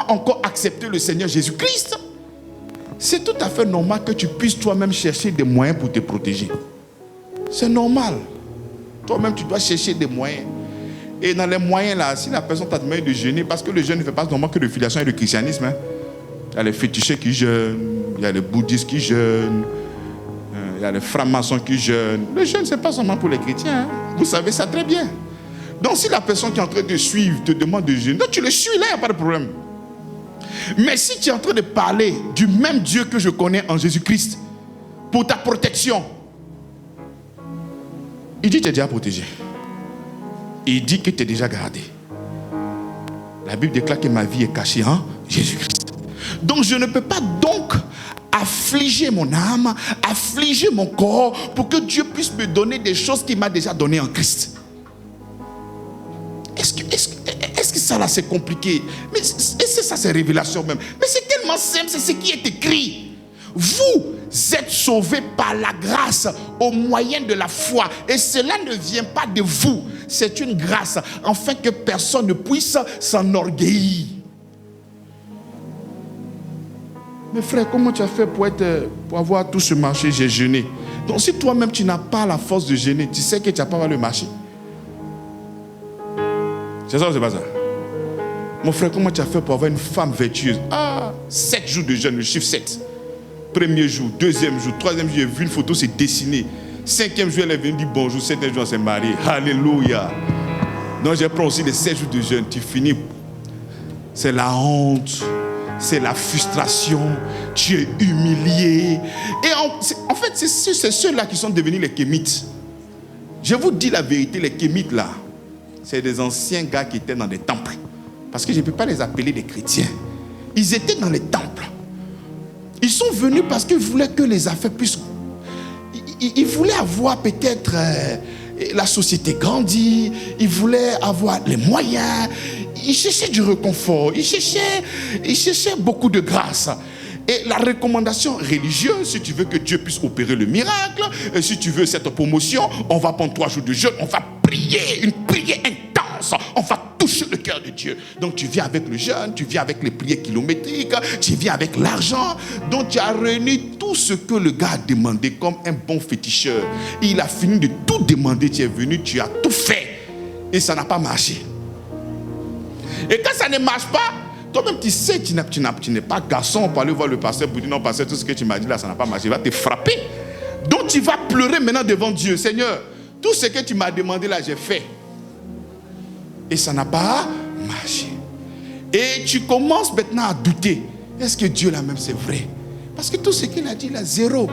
encore accepté le Seigneur Jésus-Christ, c'est tout à fait normal que tu puisses toi-même chercher des moyens pour te protéger. C'est normal. Toi-même, tu dois chercher des moyens. Et dans les moyens là, si la personne t'a demandé de jeûner, parce que le jeûne ne fait pas seulement que de filiation et de christianisme. Hein. Il y a les fétichés qui jeûnent, il y a les bouddhistes qui jeûnent, il y a les francs-maçons qui jeûnent. Le jeûne, ce n'est pas seulement pour les chrétiens. Hein. Vous savez ça très bien. Donc si la personne qui est en train de suivre te demande de jeûner, donc tu le suis, là, il n'y a pas de problème. Mais si tu es en train de parler du même Dieu que je connais en Jésus-Christ, pour ta protection, il dit que tu es déjà protégé. Il dit que tu es déjà gardé. La Bible déclare que ma vie est cachée en Jésus-Christ. Donc je ne peux pas donc affliger mon âme, affliger mon corps pour que Dieu puisse me donner des choses qu'il m'a déjà données en Christ. Est-ce que ça là c'est compliqué? Mais est-ce que ça c'est révélation même? Mais c'est tellement simple, c'est ce qui est écrit. Vous êtes sauvés par la grâce au moyen de la foi. Et cela ne vient pas de vous. C'est une grâce afin que personne ne puisse s'enorgueillir. Mais frère, comment tu as fait pour avoir tout ce marché? J'ai jeûné. Donc si toi-même tu n'as pas la force de jeûner, tu sais que tu n'as pas le marché. C'est ça ou c'est pas ça? Mon frère, comment tu as fait pour avoir une femme vertueuse? 7 jours de jeûne, le chiffre 7. Premier jour, deuxième jour, troisième jour, j'ai vu une photo, c'est dessiné. 5e jour, elle est venue dire bonjour. 7e jour, elle s'est mariée. Alléluia. Donc, je prends aussi les 7 jours de jeûne. Tu finis. C'est la honte. C'est la frustration. Tu es humilié. Et en fait, c'est ceux-là qui sont devenus les kémites. Je vous dis la vérité, les kémites là, c'est des anciens gars qui étaient dans des temples. Parce que je ne peux pas les appeler des chrétiens. Ils étaient dans les temples. Ils sont venus parce qu'ils voulaient que les affaires puissent... Ils voulaient avoir peut-être la société grandie. Ils voulaient avoir les moyens. Ils cherchaient du réconfort. Ils cherchaient beaucoup de grâce. Et la recommandation religieuse, si tu veux que Dieu puisse opérer le miracle, et si tu veux cette promotion, on va prendre 3 jours de jeûne, on va prier, une prière intense, on va toucher le cœur de Dieu. Donc tu viens avec le jeûne, tu viens avec les prières kilométriques, tu viens avec l'argent. Donc tu as réuni tout ce que le gars a demandé comme un bon féticheur. Il a fini de tout demander, tu es venu, tu as tout fait. Et ça n'a pas marché. Et quand ça ne marche pas, toi-même tu sais que tu n'es pas garçon pour aller voir le pasteur pour dire non, pasteur, tout ce que tu m'as dit là, ça n'a pas marché. Il va te frapper. Donc tu vas pleurer maintenant devant Dieu. Seigneur, tout ce que tu m'as demandé là, j'ai fait. Et ça n'a pas marché. Et tu commences maintenant à douter. Est-ce que Dieu là même c'est vrai? Parce que tout ce qu'il a dit là, zéro.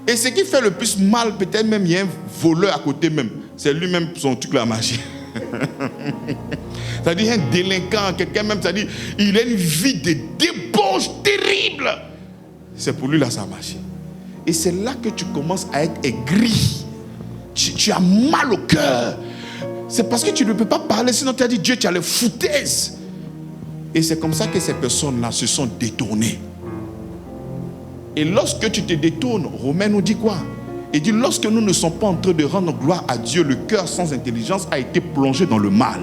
Et ce qui fait le plus mal, peut-être même il y a un voleur à côté même. C'est lui-même son truc là a marché. C'est-à-dire un délinquant, quelqu'un même, c'est-à-dire il a une vie de débauche terrible. C'est pour lui là ça a marché. Et c'est là que tu commences à être aigri. Tu as mal au cœur. C'est parce que tu ne peux pas parler, sinon tu as dit Dieu, tu as les foutaises. Et c'est comme ça que ces personnes-là se sont détournées. Et lorsque tu te détournes, Romain nous dit quoi? Il dit, lorsque nous ne sommes pas en train de rendre gloire à Dieu, le cœur sans intelligence a été plongé dans le mal.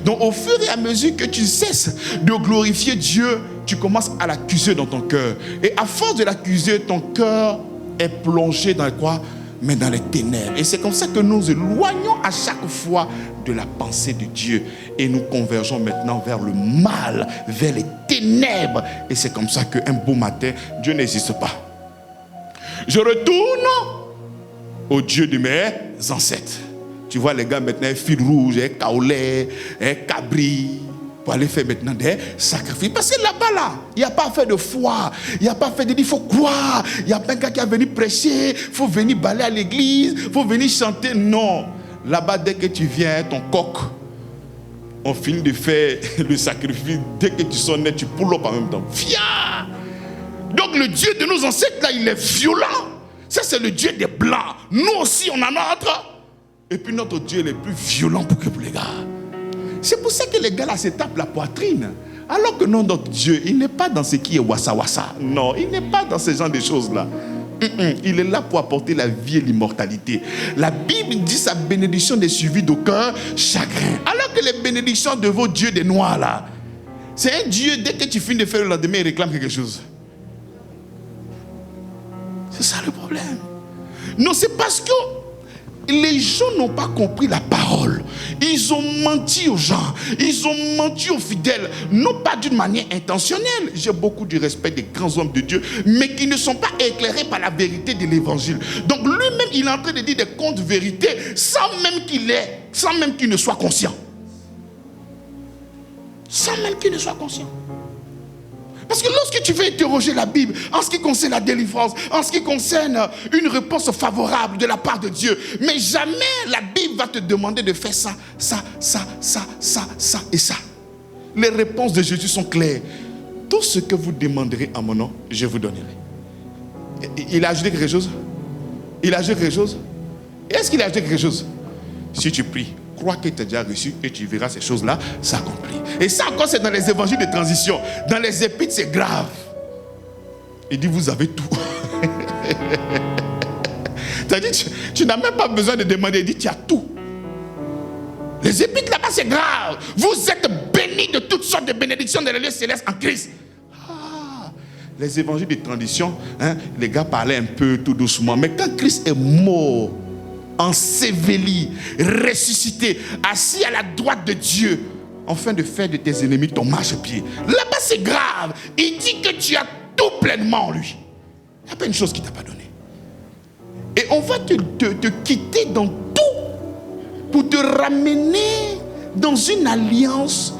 Donc au fur et à mesure que tu cesses de glorifier Dieu, tu commences à l'accuser dans ton cœur. Et à force de l'accuser, ton cœur est plongé dans quoi? Mais dans les ténèbres. Et c'est comme ça que nous éloignons à chaque fois de la pensée de Dieu. Et nous convergeons maintenant vers le mal, vers les ténèbres. Et c'est comme ça qu'un beau matin, Dieu n'existe pas. Je retourne au Dieu de mes ancêtres. Tu vois les gars maintenant, fil rouge, kaolé, cabri, pour aller faire maintenant des sacrifices. Parce que là-bas, là, il n'y a pas fait de foi, il n'y a pas fait de dire, il faut croire, il n'y a pas un gars qui a venu prêcher, il faut venir balayer à l'église, il faut venir chanter. Non. Là-bas, dès que tu viens, ton coq, on finit de faire le sacrifice. Dès que tu sonnes, tu poules up en même temps. Viens! Donc le Dieu de nos ancêtres, là, il est violent. Ça, c'est le Dieu des Blancs. Nous aussi, on en a notre. Et puis notre Dieu, il est plus violent que pour les gars. C'est pour ça que les gars là se tapent la poitrine. Alors que non, notre Dieu, il n'est pas dans ce qui est wassa-wassa. Non, il n'est pas dans ce genre de choses-là. Il est là pour apporter la vie et l'immortalité. La Bible dit sa bénédiction n'est suivie d'aucun chagrin. Alors que les bénédictions de vos dieux des noirs là, c'est un Dieu, dès que tu finis de faire le lendemain, il réclame quelque chose. C'est ça le problème. Non, c'est parce que les gens n'ont pas compris la parole. Ils ont menti aux gens. Ils ont menti aux fidèles. Non pas d'une manière intentionnelle. J'ai beaucoup de respect des grands hommes de Dieu, mais qui ne sont pas éclairés par la vérité de l'évangile. Donc lui-même, il est en train de dire des contes vérités sans même qu'il ne soit conscient. Sans même qu'il ne soit conscient. Parce que lorsque tu veux interroger la Bible, en ce qui concerne la délivrance, en ce qui concerne une réponse favorable de la part de Dieu, mais jamais la Bible va te demander de faire ça et ça. Les réponses de Jésus sont claires. Tout ce que vous demanderez en mon nom, je vous donnerai. Il a ajouté quelque chose? Il a ajouté quelque chose? Est-ce qu'il a ajouté quelque chose? Si tu pries, crois que tu as déjà reçu et tu verras ces choses-là s'accomplir. Et ça encore, c'est dans les évangiles de transition. Dans les épîtres, c'est grave. Il dit, vous avez tout. C'est-à-dire, tu n'as même pas besoin de demander. Il dit, tu as tout. Les épîtres là-bas, c'est grave. Vous êtes bénis de toutes sortes de bénédictions dans les lieux célestes en Christ. Les évangiles de transition, les gars parlaient un peu tout doucement. Mais quand Christ est mort, enseveli, ressuscité, assis à la droite de Dieu, afin de faire de tes ennemis ton marchepied. Là-bas, c'est grave. Il dit que tu as tout pleinement en lui. Il n'y a pas une chose qu'il ne t'a pas donné. Et on va te quitter dans tout pour te ramener dans une alliance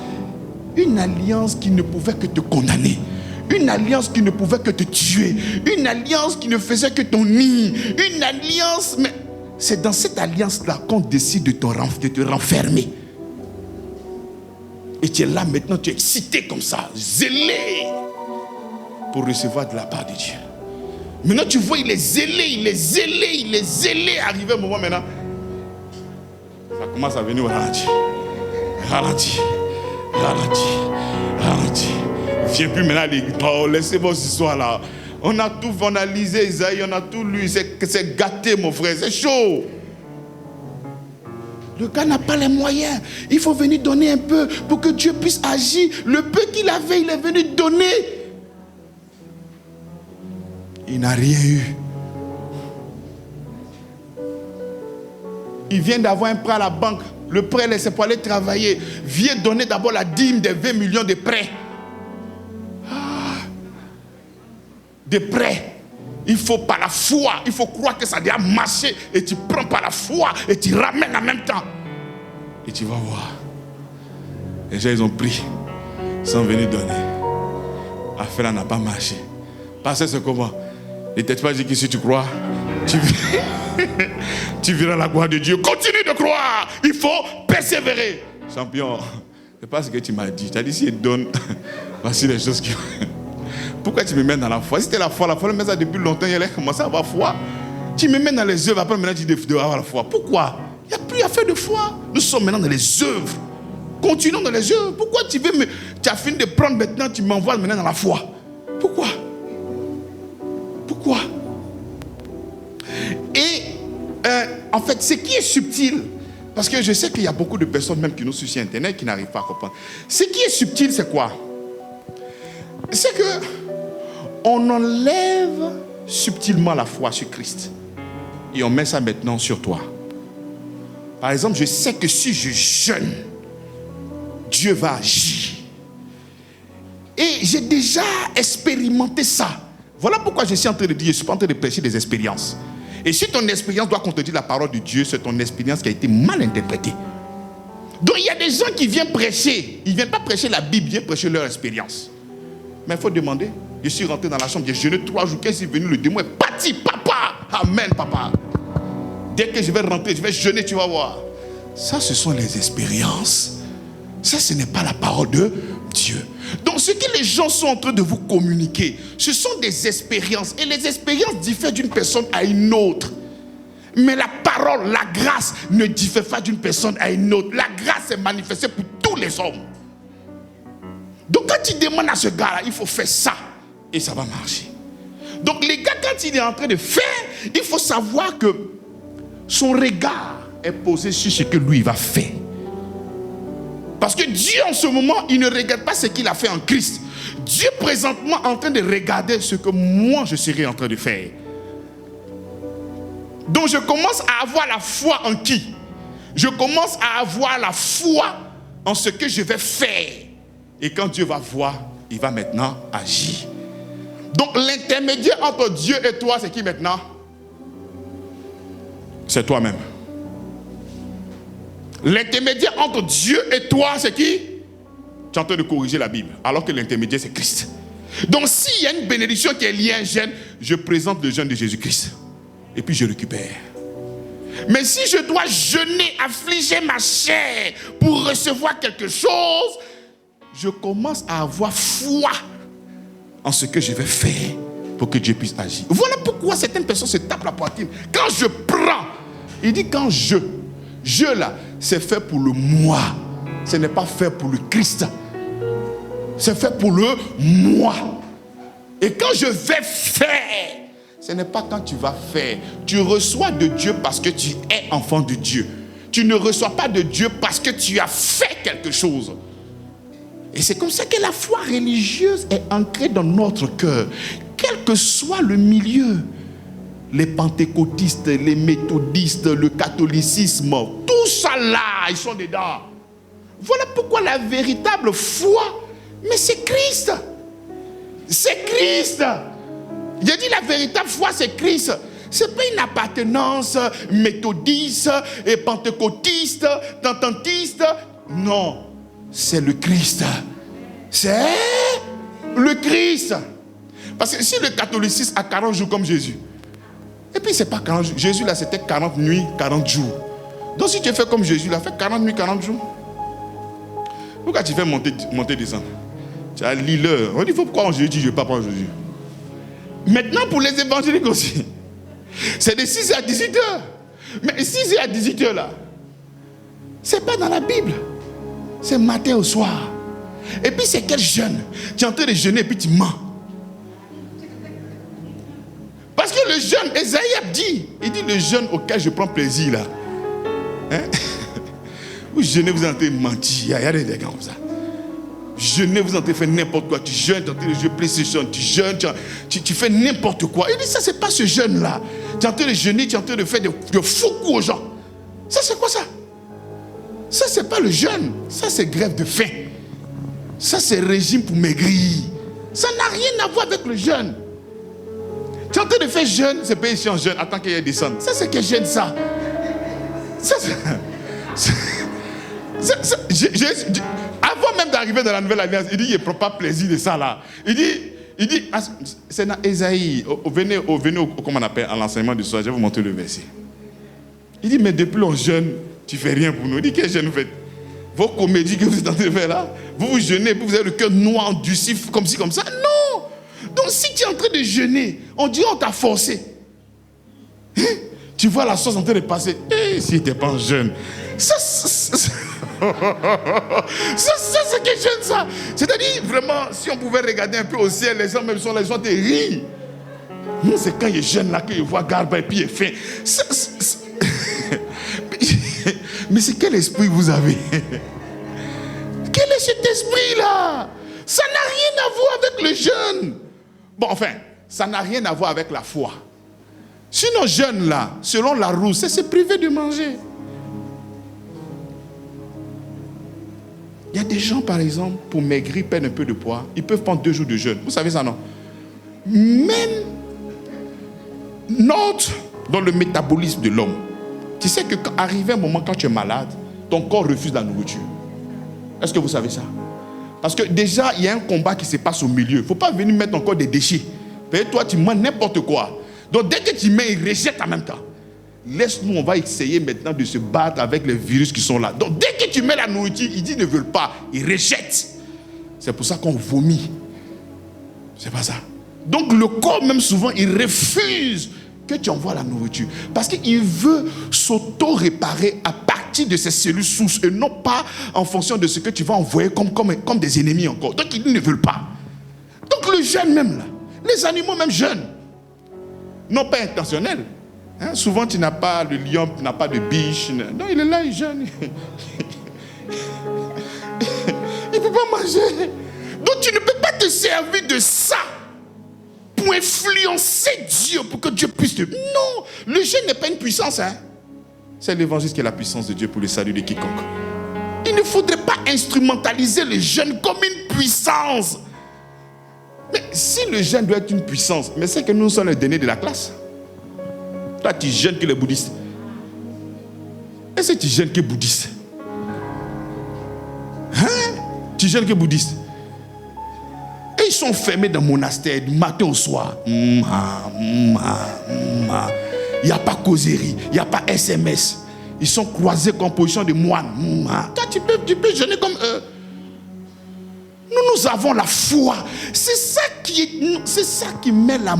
qui ne pouvait que te condamner. Une alliance qui ne pouvait que te tuer. Une alliance qui ne faisait que ton nid. Une alliance... Mais c'est dans cette alliance-là qu'on décide de te renfermer. Et tu es là maintenant, tu es excité comme ça, zélé pour recevoir de la part de Dieu. Maintenant tu vois, il est zélé. Arrivé un moment maintenant, ça commence à venir au ralenti. Viens plus maintenant à l'église. Oh, laissez vos histoires là. On a tout, on a lisé Isaïe, on a tout lu. C'est gâté, mon frère, c'est chaud. Le gars n'a pas les moyens. Il faut venir donner un peu pour que Dieu puisse agir. Le peu qu'il avait, il est venu donner. Il n'a rien eu. Il vient d'avoir un prêt à la banque. Le prêt, c'est pour aller travailler. Viens donner d'abord la dîme des 20 millions de prêts. Des prêts. Il faut par la foi, il faut croire que ça doit marcher et tu prends par la foi et tu ramènes en même temps. Et tu vas voir. Les gens, ils ont pris, ils sont venus donner. L'affaire n'a pas marché. Parce que c'est comment? Ne t'ai pas dit que si tu crois, tu verras la gloire de Dieu. Continue de croire. Il faut persévérer. Champion, c'est pas ce que tu m'as dit. Tu as dit si il donne, voici les choses qui... Pourquoi tu me mets dans la foi? Si c'était la foi, le met ça depuis longtemps, il a commencé à avoir foi. Tu me mets dans les œuvres, après maintenant tu dois avoir la foi. Pourquoi? Il n'y a plus à faire de foi. Nous sommes maintenant dans les œuvres. Continuons dans les œuvres. Pourquoi tu as fini de prendre maintenant, tu m'envoies maintenant dans la foi? Pourquoi? Pourquoi? Et en fait, ce qui est subtil, parce que je sais qu'il y a beaucoup de personnes même qui nous suivent sur Internet qui n'arrivent pas à comprendre. Ce qui est subtil, c'est quoi? C'est que on enlève subtilement la foi sur Christ et on met ça maintenant sur toi. Par exemple, je sais que si je jeûne, Dieu va agir. Et j'ai déjà expérimenté ça. Voilà pourquoi je suis en train de dire, je ne suis pas en train de prêcher des expériences. Et si ton expérience doit contredire la parole de Dieu, c'est ton expérience qui a été mal interprétée. Donc il y a des gens qui viennent prêcher. Ils ne viennent pas prêcher la Bible, ils viennent prêcher leur expérience. Mais il faut demander. Je suis rentré dans la chambre, j'ai jeûné 3 jours. Quand je suis venu, le démon est parti. Papa, amen, papa. Dès que je vais rentrer, je vais jeûner, tu vas voir. Ça, ce sont les expériences. Ça, ce n'est pas la parole de Dieu. Donc, ce que les gens sont en train de vous communiquer, ce sont des expériences. Et les expériences diffèrent d'une personne à une autre. Mais la parole, la grâce ne diffère pas d'une personne à une autre. La grâce est manifestée pour tous les hommes. Donc, quand tu demandes à ce gars-là, il faut faire ça. Et ça va marcher. Donc, les gars, quand il est en train de faire, il faut savoir que son regard est posé sur ce que lui va faire. Parce que Dieu, en ce moment, il ne regarde pas ce qu'il a fait en Christ. Dieu, présentement, est en train de regarder ce que moi, je serai en train de faire. Donc, je commence à avoir la foi en qui? Je commence à avoir la foi en ce que je vais faire. Et quand Dieu va voir, il va maintenant agir. Donc, l'intermédiaire entre Dieu et toi, c'est qui maintenant? C'est toi-même. L'intermédiaire entre Dieu et toi, c'est qui? Tu es en train de corriger la Bible, alors que l'intermédiaire, c'est Christ. Donc, s'il y a une bénédiction qui est liée à un jeûne, je présente le jeûne de Jésus-Christ. Et puis, je récupère. Mais si je dois jeûner, affliger ma chair pour recevoir quelque chose, je commence à avoir foi en ce que je vais faire pour que Dieu puisse agir. Voilà pourquoi certaines personnes se tapent la poitrine. Quand je prends, il dit quand je là, c'est fait pour le moi. Ce n'est pas fait pour le Christ. C'est fait pour le moi. Et quand je vais faire, ce n'est pas quand tu vas faire. Tu reçois de Dieu parce que tu es enfant de Dieu. Tu ne reçois pas de Dieu parce que tu as fait quelque chose. Et c'est comme ça que la foi religieuse est ancrée dans notre cœur. Quel que soit le milieu, les pentecôtistes, les méthodistes, le catholicisme, tout ça là, ils sont dedans. Voilà pourquoi la véritable foi, mais c'est Christ. C'est Christ. J'ai dit la véritable foi, c'est Christ. Ce n'est pas une appartenance méthodiste, et pentecôtiste, tentantiste. Non. C'est le Christ. C'est le Christ. Parce que si le catholicisme a 40 jours comme Jésus, et puis c'est pas 40 jours. Jésus là c'était 40 nuits, 40 jours. Donc si tu fais comme Jésus là, fais 40 nuits, 40 jours. Pourquoi tu fais monter, descendre? Tu as lu l'heure. On dit pourquoi Jésus dit je ne vais pas prendre Jésus. Maintenant pour les évangéliques aussi, c'est de 6h à 18h. Mais 6h à 18h là, c'est pas dans la Bible. C'est matin au soir. Et puis c'est quel jeûne? Tu es en train de jeûner et puis tu mens. Parce que le jeûne, Esaïe dit, il dit le jeûne auquel je prends plaisir là. Hein? Vous jeûnez, vous êtes en train de mentir. Il y a des gars comme ça. Jeûner, vous êtes en train de faire n'importe quoi. Tu jeûnes, tu es en train de jouer PlayStation, tu jeûnes, tu fais n'importe quoi. Il dit ça, c'est pas ce jeûne là. Tu es en train de jeûner, tu es en train de faire de faux coups aux gens. Ça, c'est quoi ça? Ça, c'est pas le jeûne. Ça, c'est grève de faim. Ça, c'est régime pour maigrir. Ça n'a rien à voir avec le jeûne. Tu es en train de faire jeûne, c'est pas ici en jeûne, attends qu'il y ait descente. Ça, c'est que jeûne ça. Avant même d'arriver dans la nouvelle alliance, il dit, il ne prend pas plaisir de ça là. Il dit, c'est dans Ésaïe, venez comment on appelle, à l'enseignement du soir, je vais vous montrer le verset. Il dit, mais depuis on jeûne, tu ne fais rien pour nous. Il dit, quel jeûne vous faites? Vos comédies que vous êtes en train de faire là, vous jeûnez, vous avez le cœur noir, endurci, comme ci, comme ça. Non! Donc si tu es en train de jeûner, on dit, on t'a forcé. Hein? Tu vois la sauce en train de passer. Si tu n'étais pas en jeûne. Ça c'est que jeûne ça. C'est-à-dire, vraiment, si on pouvait regarder un peu au ciel, les gens même sont là, ils sont des rires. Non, c'est quand il est jeune là qu'il voit Garba et puis il est faim. Mais c'est quel esprit vous avez? Quel est cet esprit-là? Ça n'a rien à voir avec le jeûne. Bon, enfin, ça n'a rien à voir avec la foi. Sinon, jeûne là, selon la Larousse, c'est se priver de manger. Il y a des gens, par exemple, pour maigrir, perdre un peu de poids, ils peuvent prendre 2 jours de jeûne. Vous savez ça, non? Même note dans le métabolisme de l'homme. Tu sais que arrivé un moment quand tu es malade, ton corps refuse la nourriture. Est-ce que vous savez ça? Parce que déjà, il y a un combat qui se passe au milieu. Il ne faut pas venir mettre encore des déchets. Peut-être toi, tu manges n'importe quoi. Donc dès que tu mets, il rejette en même temps. Laisse-nous, on va essayer maintenant de se battre avec les virus qui sont là. Donc dès que tu mets la nourriture, ils disent ne veulent pas, ils rejettent. C'est pour ça qu'on vomit. C'est pas ça. Donc le corps même souvent, il refuse que tu envoies la nourriture. Parce qu'il veut s'auto-réparer à partir de ses cellules sources et non pas en fonction de ce que tu vas envoyer comme des ennemis encore. Donc ils ne veulent pas. Donc le jeûne même là, les animaux même jeûnent. Non pas intentionnel. Hein, souvent tu n'as pas le lion, tu n'as pas de biche. Non, il est là, il jeûne. Il ne peut pas manger. Donc tu ne peux pas te servir de ça pour influencer Dieu, pour que Dieu puisse te... Non, le jeûne n'est pas une puissance. Hein? C'est l'évangile qui est la puissance de Dieu pour le salut de quiconque. Il ne faudrait pas instrumentaliser le jeûne comme une puissance. Mais si le jeûne doit être une puissance, mais c'est que nous sommes les derniers de la classe. Toi, tu jeûnes que les bouddhistes. Est-ce que tu jeûnes que les bouddhistes? Hein? Tu jeûnes que les bouddhistes? Et ils sont fermés dans le monastère du matin au soir. Il n'y a pas causerie, il n'y a pas SMS. Ils sont croisés comme position de moine. Toi, tu peux jeûner comme eux. Nous avons la foi. C'est ça qui met la...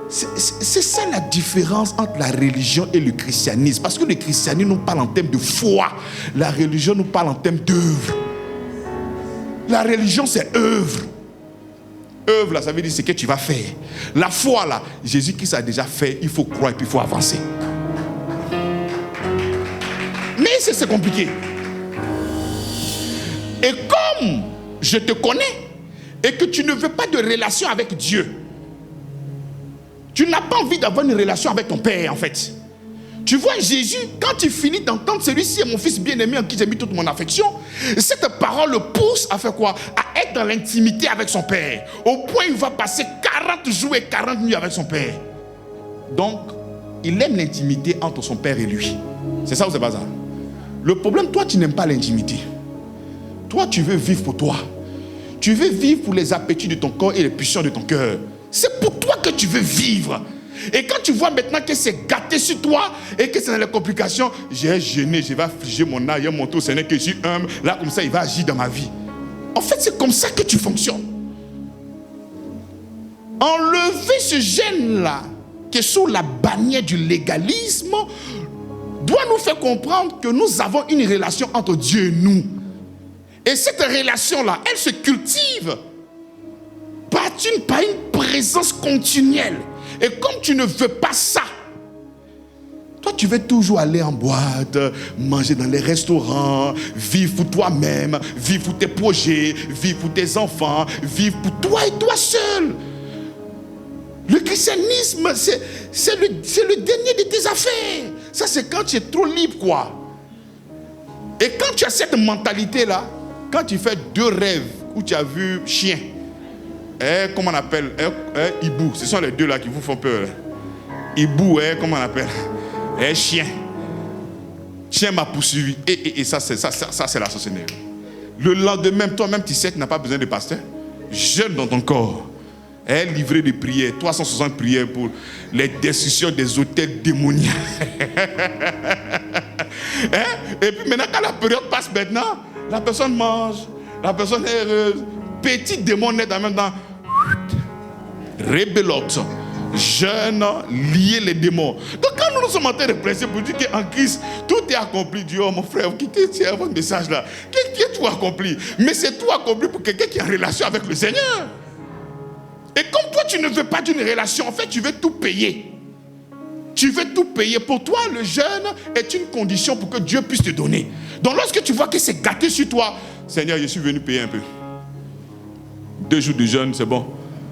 C'est ça la différence entre la religion et le christianisme. Parce que le christianisme nous parle en termes de foi. La religion nous parle en termes d'œuvre. La religion, c'est œuvre. Œuvre, là, ça veut dire ce que tu vas faire. La foi, là, Jésus-Christ a déjà fait. Il faut croire et puis il faut avancer. Mais c'est compliqué. Et comme je te connais et que tu ne veux pas de relation avec Dieu, tu n'as pas envie d'avoir une relation avec ton Père, en fait. Tu vois, Jésus, quand tu finis d'entendre celui-ci est mon fils bien-aimé en qui j'ai mis toute mon affection, cette parole le pousse à faire quoi? À être dans l'intimité avec son Père. Au point où il va passer 40 jours et 40 nuits avec son Père. Donc, il aime l'intimité entre son Père et lui. C'est ça ou c'est pas ça? Le problème, toi, tu n'aimes pas l'intimité. Toi, tu veux vivre pour toi. Tu veux vivre pour les appétits de ton corps et les pulsions de ton cœur. C'est pour toi que tu veux vivre. Et quand tu vois maintenant que c'est gâté sur toi et que c'est dans les complications, j'ai gêné, je vais affliger mon âme, mon tour, ce n'est que je suis humble. Là, comme ça, il va agir dans ma vie. En fait, c'est comme ça que tu fonctionnes. Enlever ce gène-là, qui est sous la bannière du légalisme, doit nous faire comprendre que nous avons une relation entre Dieu et nous. Et cette relation-là, elle se cultive par une présence continuelle. Et comme tu ne veux pas ça, toi tu veux toujours aller en boîte, manger dans les restaurants, vivre pour toi-même, vivre pour tes projets, vivre pour tes enfants, vivre pour toi et toi seul. Le christianisme, c'est le dernier de tes affaires. Ça, c'est quand tu es trop libre, quoi. Et quand tu as cette mentalité-là, quand tu fais 2 rêves où tu as vu chien, comment on appelle, hibou, ce sont les 2 là qui vous font peur. Hibou, comment on appelle, chien. Chien m'a poursuivi. Et ça, c'est la sorcellerie. Le lendemain, toi-même, tu sais que tu n'as pas besoin de pasteur. Jeûne dans ton corps. Livré de prières, 360 prières pour les destructions des hôtels démoniaques. Et puis maintenant, quand la période passe maintenant, la personne mange, la personne est heureuse. Petit démon est en même temps. Rébelote. Jeûne, lier les démons. Donc quand nous sommes en train de prêcher pour dire qu'en Christ, tout est accompli. Dieu, mon frère, quittez votre message là. Qui est tout accompli? Mais c'est tout accompli pour quelqu'un qui est en relation avec le Seigneur. Et comme toi, tu ne veux pas d'une relation, en fait, tu veux tout payer. Tu veux tout payer. Pour toi, le jeûne est une condition pour que Dieu puisse te donner. Donc lorsque tu vois que c'est gâté sur toi, Seigneur, je suis venu payer un peu. 2 jours de jeûne, c'est bon.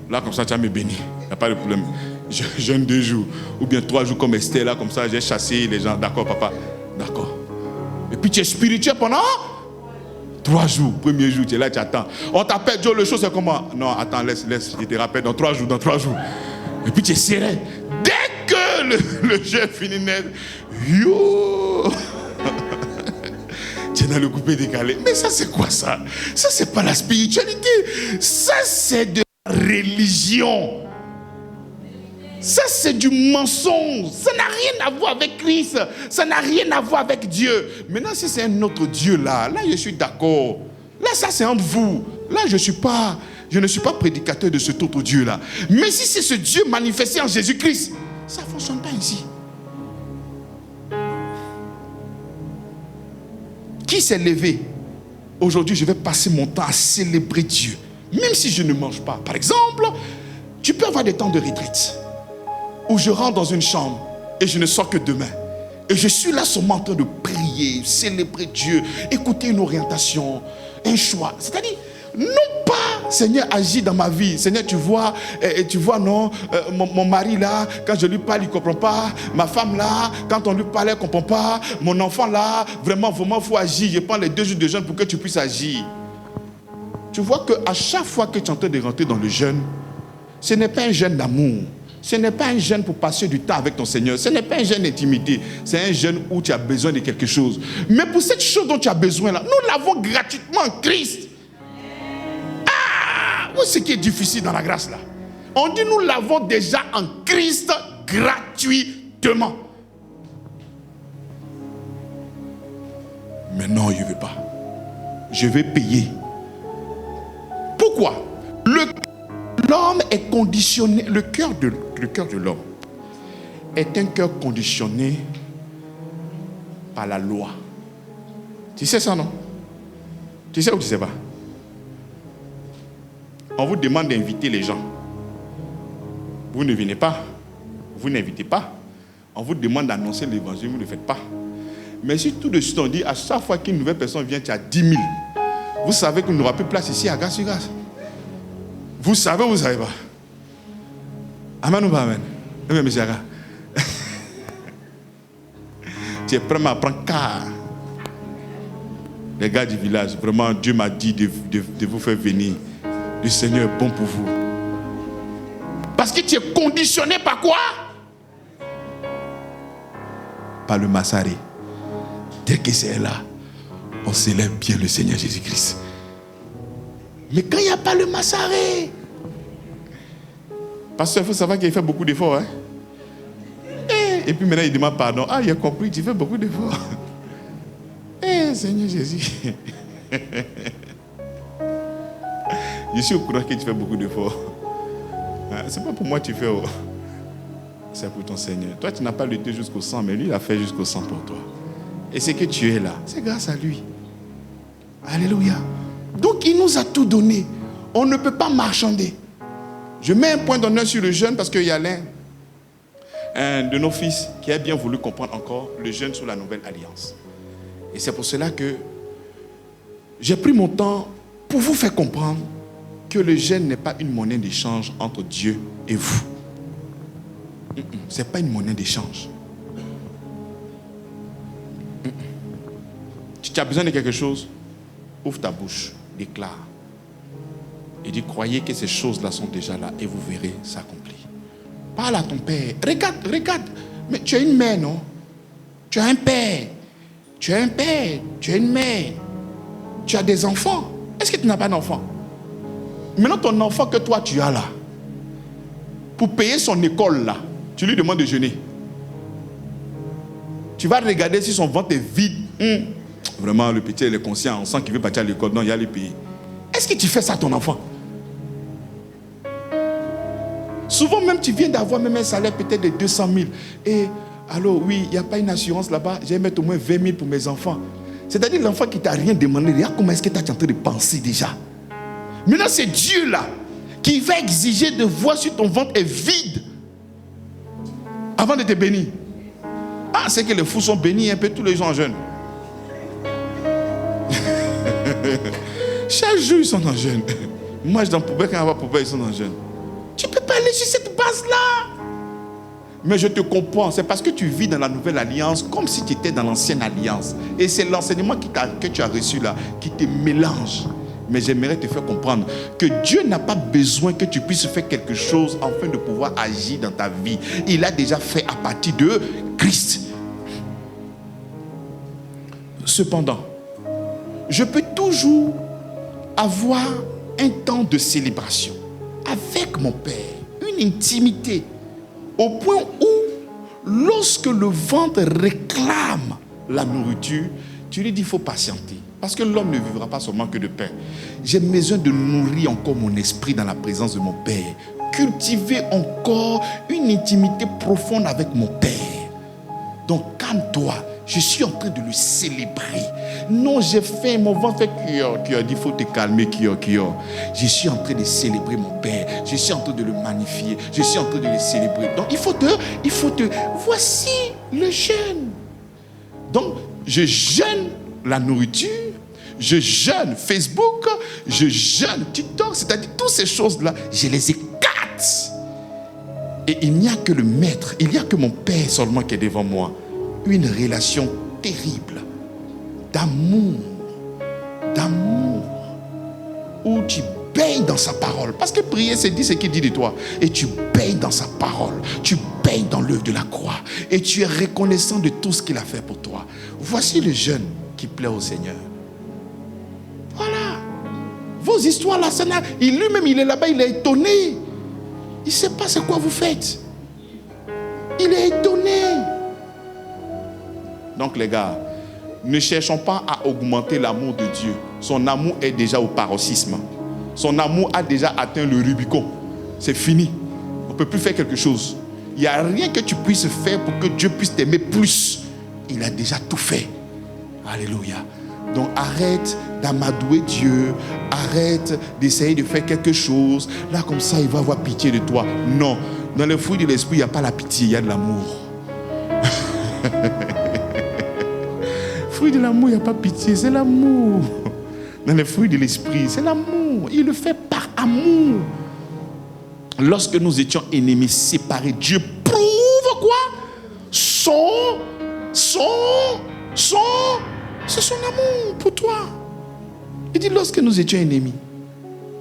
Là, comme ça, tu as me béni. Il n'y a pas de problème. Je jeûne 2 jours. Ou bien 3 jours comme Esther, là, comme ça, j'ai chassé les gens. D'accord, papa. D'accord. Et puis tu es spirituel pendant 3 jours. Premier jour, tu es là, tu attends. On t'appelle, Joe, le show, c'est comment? Non, attends, laisse, je te rappelle, dans 3 jours. Et puis tu es serré. Dès que le jeûne finit net, yo! Tu es dans le coupé décalé. Mais ça, c'est quoi ça? Ça, c'est pas la spiritualité. Ça, c'est de la religion. Ça, c'est du mensonge. Ça n'a rien à voir avec Christ. Ça n'a rien à voir avec Dieu. Maintenant, si c'est un autre Dieu là je suis d'accord. Là, ça, c'est entre vous. Là, je ne suis pas prédicateur de cet autre Dieu là. Mais si c'est ce Dieu manifesté en Jésus-Christ, ça ne fonctionne pas ainsi. Qui s'est levé? Aujourd'hui, je vais passer mon temps à célébrer Dieu. Même si je ne mange pas. Par exemple, tu peux avoir des temps de retraite où je rentre dans une chambre et je ne sors que demain. Et je suis là seulement en train de prier, célébrer Dieu, écouter une orientation, un choix. C'est-à-dire, non pas, Seigneur, agis dans ma vie. Seigneur, tu vois non, mon mari là, quand je lui parle, il ne comprend pas. Ma femme là, quand on lui parle, elle ne comprend pas. Mon enfant là, vraiment, il faut agir. Je prends les 2 jours de jeûne pour que tu puisses agir. Tu vois qu'à chaque fois que tu es en train de rentrer dans le jeûne, ce n'est pas un jeûne d'amour. Ce n'est pas un jeûne pour passer du temps avec ton Seigneur. Ce n'est pas un jeûne d'intimité. C'est un jeûne où tu as besoin de quelque chose. Mais pour cette chose dont tu as besoin là, nous l'avons gratuitement en Christ. Où c'est qui est difficile dans la grâce là? On dit nous l'avons déjà en Christ gratuitement. Mais non, je ne veux pas. Je vais payer. Pourquoi? L'homme est conditionné, le cœur de l'homme est un cœur conditionné par la loi. Tu sais ça, non? Tu sais ou tu ne sais pas? On vous demande d'inviter les gens. Vous ne venez pas. Vous n'invitez pas. On vous demande d'annoncer l'évangile, vous ne le faites pas. Mais si tout de suite on dit, à chaque fois qu'une nouvelle personne vient, tu as 10 000. Vous savez qu'il n'y aura plus de place ici à Grâce sur Grâce. Vous savez ou vous ne savez pas? Amen ou pas amen? Oui, monsieur Aga. Tu es prêt à prendre car. Les gars du village, vraiment, Dieu m'a dit de vous faire venir. Le Seigneur est bon pour vous. Parce que tu es conditionné par quoi? Par le Massaré. Dès que c'est là, on célèbre bien le Seigneur Jésus-Christ. Mais quand il n'y a pas le Massaré, parce qu'il faut savoir qu'il fait beaucoup d'efforts. Hein? Et puis maintenant il demande pardon. Ah, il a compris, tu fais beaucoup d'efforts. Seigneur Jésus. Je suis au courant que tu fais beaucoup d'efforts. C'est pas pour moi que tu fais. C'est pour ton Seigneur. Toi, tu n'as pas lutté jusqu'au sang, mais lui, il a fait jusqu'au sang pour toi. Et c'est que tu es là. C'est grâce à lui. Alléluia. Donc, il nous a tout donné. On ne peut pas marchander. Je mets un point d'honneur sur le jeûne parce qu'il y a un de nos fils qui a bien voulu comprendre encore le jeûne sous la nouvelle alliance. Et c'est pour cela que j'ai pris mon temps pour vous faire comprendre que le jeûne n'est pas une monnaie d'échange entre Dieu et vous. Ce n'est pas une monnaie d'échange. Si tu as besoin de quelque chose, ouvre ta bouche, déclare. Et dis, croyez que ces choses-là sont déjà là et vous verrez s'accomplir. Parle à ton père. Regarde. Mais tu as une mère, non? Tu as un père. Tu as un père. Tu as une mère. Tu as des enfants. Est-ce que tu n'as pas d'enfant? Maintenant, ton enfant que toi tu as là, pour payer son école là, tu lui demandes de jeûner. Tu vas regarder si son ventre est vide. Vraiment, le petit, il est conscient. On sent qu'il veut partir à l'école. Non, il y a les payer. Est-ce que tu fais ça à ton enfant? Souvent même, tu viens d'avoir même un salaire peut-être de 200 000. Et alors, oui, il n'y a pas une assurance là-bas. Je vais mettre au moins 20 000 pour mes enfants. C'est-à-dire l'enfant qui ne t'a rien demandé. Regarde comment est-ce que tu es en train de penser déjà. Maintenant, c'est Dieu là qui va exiger de voir si ton ventre est vide avant de te bénir. Ah, c'est que les fous sont bénis un peu, tous les gens jeunes. Chaque jour, ils sont en jeûne. Moi, je suis dans poubelle, quand on va poubelle, ils sont en jeûne. Tu ne peux pas aller sur cette base-là. Mais je te comprends, c'est parce que tu vis dans la nouvelle alliance comme si tu étais dans l'ancienne alliance. Et c'est l'enseignement que tu as reçu là qui te mélange. Mais j'aimerais te faire comprendre que Dieu n'a pas besoin que tu puisses faire quelque chose afin de pouvoir agir dans ta vie. Il a déjà fait à partir de Christ. Cependant, je peux toujours avoir un temps de célébration avec mon Père, une intimité, au point où, lorsque le ventre réclame la nourriture, tu lui dis, il faut patienter. Parce que l'homme ne vivra pas seulement que de pain. J'ai besoin de nourrir encore mon esprit dans la présence de mon Père. Cultiver encore une intimité profonde avec mon Père. Donc calme-toi. Je suis en train de le célébrer. Non, j'ai fait mon ventre fait cuillère. Qui a dit, il faut te calmer, cuillère. Je suis en train de célébrer mon Père. Je suis en train de le magnifier. Je suis en train de le célébrer. Donc il faut te... Voici le jeûne. Donc, je jeûne la nourriture. Je jeûne Facebook. Je jeûne TikTok. C'est-à-dire, toutes ces choses-là, je les écarte. Et il n'y a que le Maître, il n'y a que mon Père seulement qui est devant moi. Une relation terrible d'amour, où tu baignes dans sa parole. Parce que prier, c'est dire ce qu'il dit de toi. Et tu baignes dans sa parole. Tu baignes dans l'œuvre de la croix. Et tu es reconnaissant de tout ce qu'il a fait pour toi. Voici le jeûne qui plaît au Seigneur. Voilà. Vos histoires là, lui-même, il est là-bas, il est étonné. Il ne sait pas c'est quoi vous faites. Il est étonné. Donc les gars, ne cherchons pas à augmenter l'amour de Dieu. Son amour est déjà au paroxysme. Son amour a déjà atteint le Rubicon. C'est fini. On ne peut plus faire quelque chose. Il n'y a rien que tu puisses faire pour que Dieu puisse t'aimer plus. Il a déjà tout fait. Alléluia. Donc arrête d'amadouer Dieu. Arrête d'essayer de faire quelque chose. Là comme ça, il va avoir pitié de toi. Non. Dans le fruit de l'esprit, il n'y a pas la pitié, il y a de l'amour. Fruit de l'amour, il n'y a pas pitié, c'est l'amour. Dans les fruits de l'esprit, c'est l'amour. Il le fait par amour. Lorsque nous étions ennemis, séparés, Dieu prouve quoi? C'est son amour pour toi. Il dit, lorsque nous étions ennemis,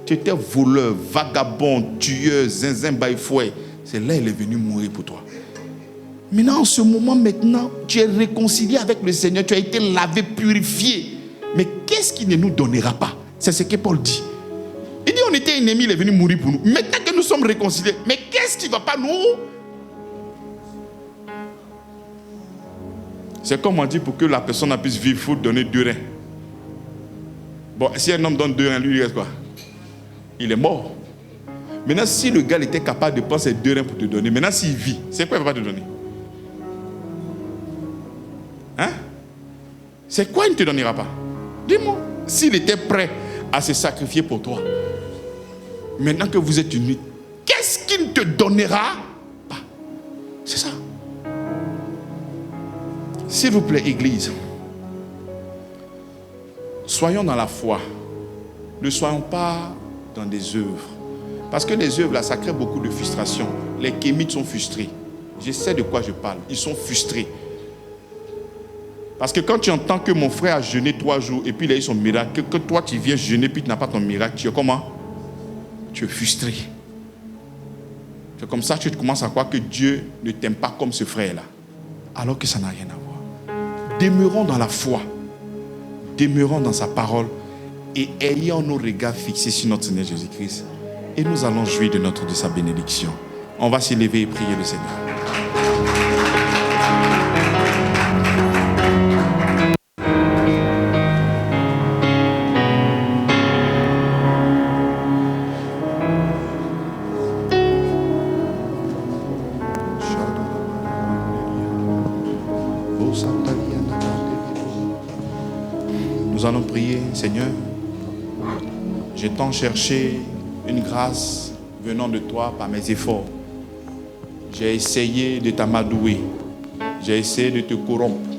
tu étais voleur, vagabond, tueur, zinzin, baïfoué. C'est là qu'il est venu mourir pour toi. Maintenant, en ce moment, tu es réconcilié avec le Seigneur, tu as été lavé, purifié. Mais qu'est-ce qu'il ne nous donnera pas? C'est ce que Paul dit. Il dit, on était ennemis, il est venu mourir pour nous. Maintenant que nous sommes réconciliés, mais qu'est-ce qui ne va pas nous? C'est comme on dit, pour que la personne puisse vivre, il faut donner 2 reins. Bon, si un homme donne 2 reins, lui, il reste quoi? Il est mort. Maintenant, si le gars était capable de prendre ses 2 reins pour te donner, maintenant s'il vit, c'est quoi il ne va pas te donner? Hein? C'est quoi il ne te donnera pas? Dis-moi. S'il était prêt à se sacrifier pour toi, maintenant que vous êtes unis, qu'est-ce qu'il ne te donnera pas? C'est ça. S'il vous plaît, Église, soyons dans la foi. Ne soyons pas dans des œuvres. Parce que les œuvres, là, ça crée beaucoup de frustration. Les kémites sont frustrés. Je sais de quoi je parle. Ils sont frustrés. Parce que quand tu entends que mon frère a jeûné 3 jours et puis il a eu son miracle, que toi tu viens jeûner puis tu n'as pas ton miracle, tu es comment? Tu es frustré. C'est comme ça que tu commences à croire que Dieu ne t'aime pas comme ce frère-là. Alors que ça n'a rien à voir. Demeurons dans la foi. Demeurons dans sa parole. Et ayons nos regards fixés sur notre Seigneur Jésus-Christ. Et nous allons jouir de sa bénédiction. On va s'élever et prier le Seigneur. Nous allons prier, Seigneur. J'ai tant cherché une grâce venant de toi par mes efforts. J'ai essayé de t'amadouer. J'ai essayé de te corrompre.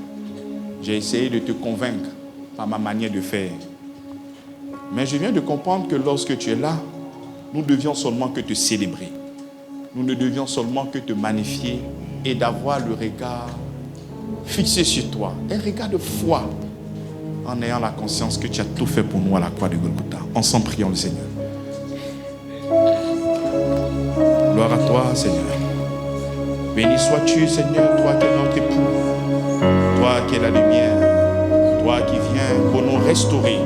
J'ai essayé de te convaincre par ma manière de faire. Mais je viens de comprendre que lorsque tu es là, nous devions seulement que te célébrer. Nous ne devions seulement que te magnifier et d'avoir le regard fixé sur toi. Un regard de foi. En ayant la conscience que tu as tout fait pour nous à la croix de Golgotha. Ensemble, prions le Seigneur. Gloire à toi, Seigneur. Béni sois-tu, Seigneur, toi qui es notre époux, toi qui es la lumière, toi qui viens pour nous restaurer,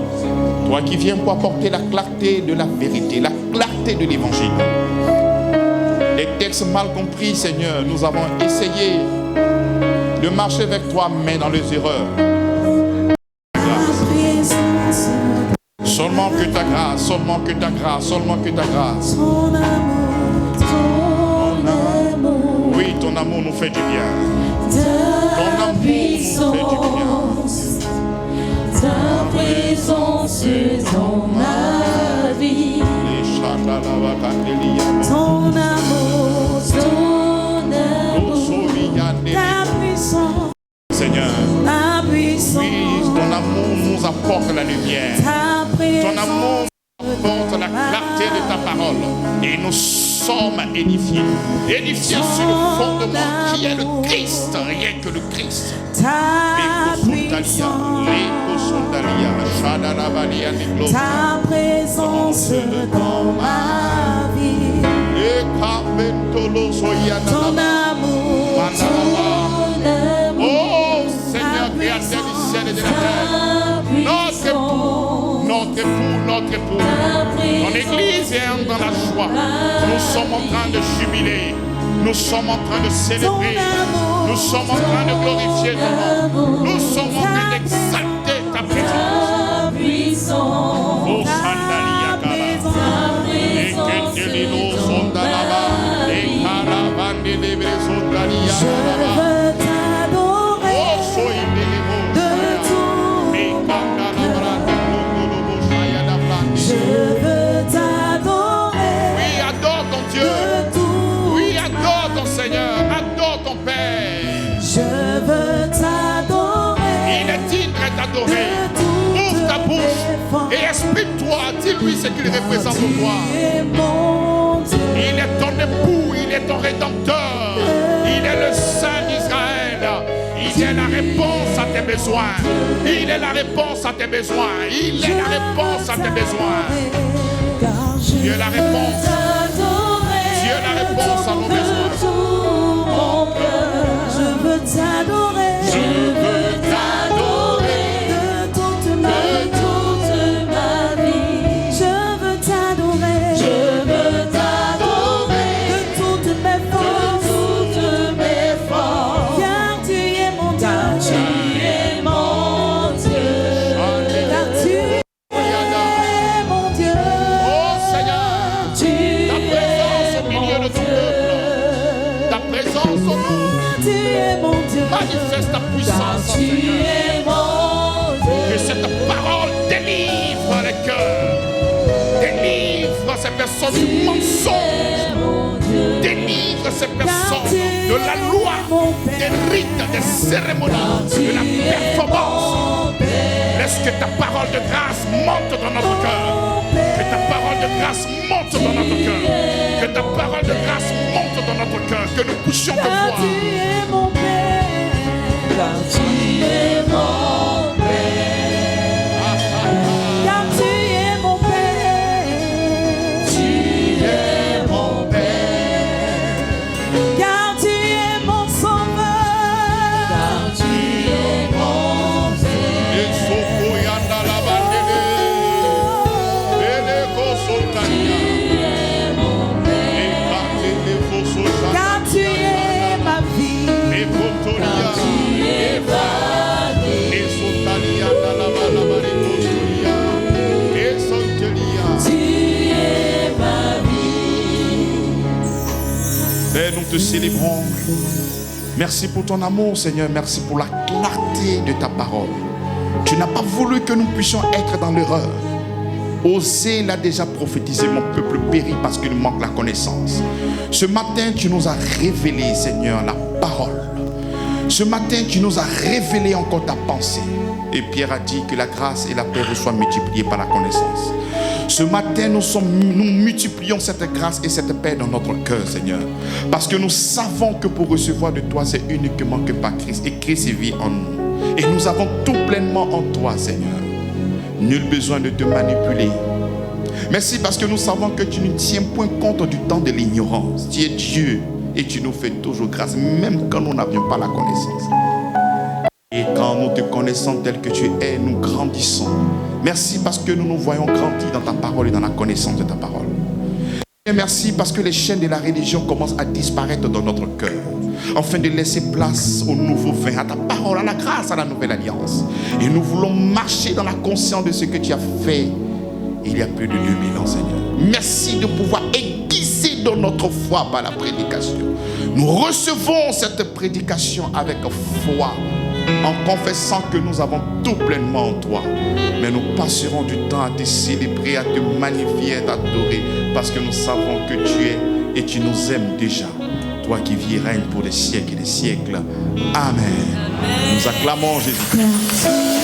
toi qui viens pour apporter la clarté de la vérité, la clarté de l'évangile. Les textes mal compris, Seigneur, nous avons essayé de marcher avec toi, mais dans les erreurs. Seulement que ta grâce, seulement que ta grâce, seulement que ta grâce. Ton amour, oui, ton amour nous fait du bien. Ton amour nous fait du bien. Ta présence dans ma vie. Ton amour, ta puissance. Seigneur, ta puissance. Oui, ton amour nous apporte la lumière. Ton amour apporte la clarté de ta parole. Et nous sommes édifiés. Édifiés sur le fondement qui est le Christ, rien que le Christ. Ta puissance. Ta présence dans ma vie. Ton amour. Oh Seigneur, créateur du ciel et de la terre. Notre époux. Ton église est dans la joie. Nous sommes en train de jubiler. Nous sommes en train de célébrer. Nous sommes en train de glorifier ton nom. Nous sommes en train d'exalter ta présence. Oh Sandalia Kala. Et que Delino Sondalaba. Et Caravane de Besondalia. Je veux t'adorer. Oh, soy de tout. Je veux t'adorer. Oui, adore ton Dieu. De tout. Oui, adore ton Seigneur. Adore ton Père. Je veux t'adorer. Il est digne d'être adoré. Ouvre ta bouche et exprime-toi. Dis-lui ce qu'il représente pour toi. Il est ton époux. Il est ton rédempteur. Il est le Saint d'Israël. Il est la réponse à tes besoins. Il est la réponse à tes besoins. Il est la réponse à tes besoins. Dieu est la réponse. Dieu est la réponse à nos besoins. Je veux t'adorer. Je veux t'adorer de toute ma vie. Je veux t'adorer. Je veux t'adorer de toutes mes forces. Car tu es mon Dieu. Tu es mon Dieu. Car tu es mon Dieu. Oh Seigneur, ta présence au milieu de ton peuple. Ta présence au nous. Tu es mon Dieu. Manifeste ta puissance, Seigneur. Que cette parole délivre les cœurs. Délivre ces personnes du mensonge. Délivre ces personnes de la loi, des rites, des cérémonies, de la performance. Laisse que ta parole de grâce monte dans notre cœur. Que ta parole de grâce monte dans notre cœur. Que ta parole de grâce monte dans notre cœur. Que nous puissions te voir. Car tu es mon Père. Car tu es mon Père, nous te célébrons. Merci pour ton amour, Seigneur. Merci pour la clarté de ta parole. Tu n'as pas voulu que nous puissions être dans l'erreur. Osée l'a déjà prophétisé, mon peuple périt parce qu'il manque la connaissance. Ce matin, tu nous as révélé, Seigneur, la parole. Ce matin, tu nous as révélé encore ta pensée. Et Pierre a dit que la grâce et la paix soient multipliées par la connaissance. Ce matin, nous multiplions cette grâce et cette paix dans notre cœur, Seigneur. Parce que nous savons que pour recevoir de toi, c'est uniquement que par Christ. Et Christ vit en nous. Et nous avons tout pleinement en toi, Seigneur. Nul besoin de te manipuler. Merci parce que nous savons que tu ne tiens point compte du temps de l'ignorance. Tu es Dieu et tu nous fais toujours grâce, même quand nous n'avions pas la connaissance. Et quand nous te connaissons tel que tu es, nous grandissons. Merci parce que nous nous voyons grandir dans ta parole et dans la connaissance de ta parole. Et merci parce que les chaînes de la religion commencent à disparaître dans notre cœur, afin de laisser place au nouveau vin, à ta parole, à la grâce, à la nouvelle alliance. Et nous voulons marcher dans la conscience de ce que tu as fait il y a plus de 2000 ans, Seigneur. Merci de pouvoir aiguiser dans notre foi par la prédication. Nous recevons cette prédication avec foi, en confessant que nous avons tout pleinement en toi. Mais nous passerons du temps à te célébrer, à te magnifier, à t'adorer, parce que nous savons que tu es et tu nous aimes déjà. Toi qui vis et règnes pour des siècles et des siècles. Amen. Nous acclamons Jésus.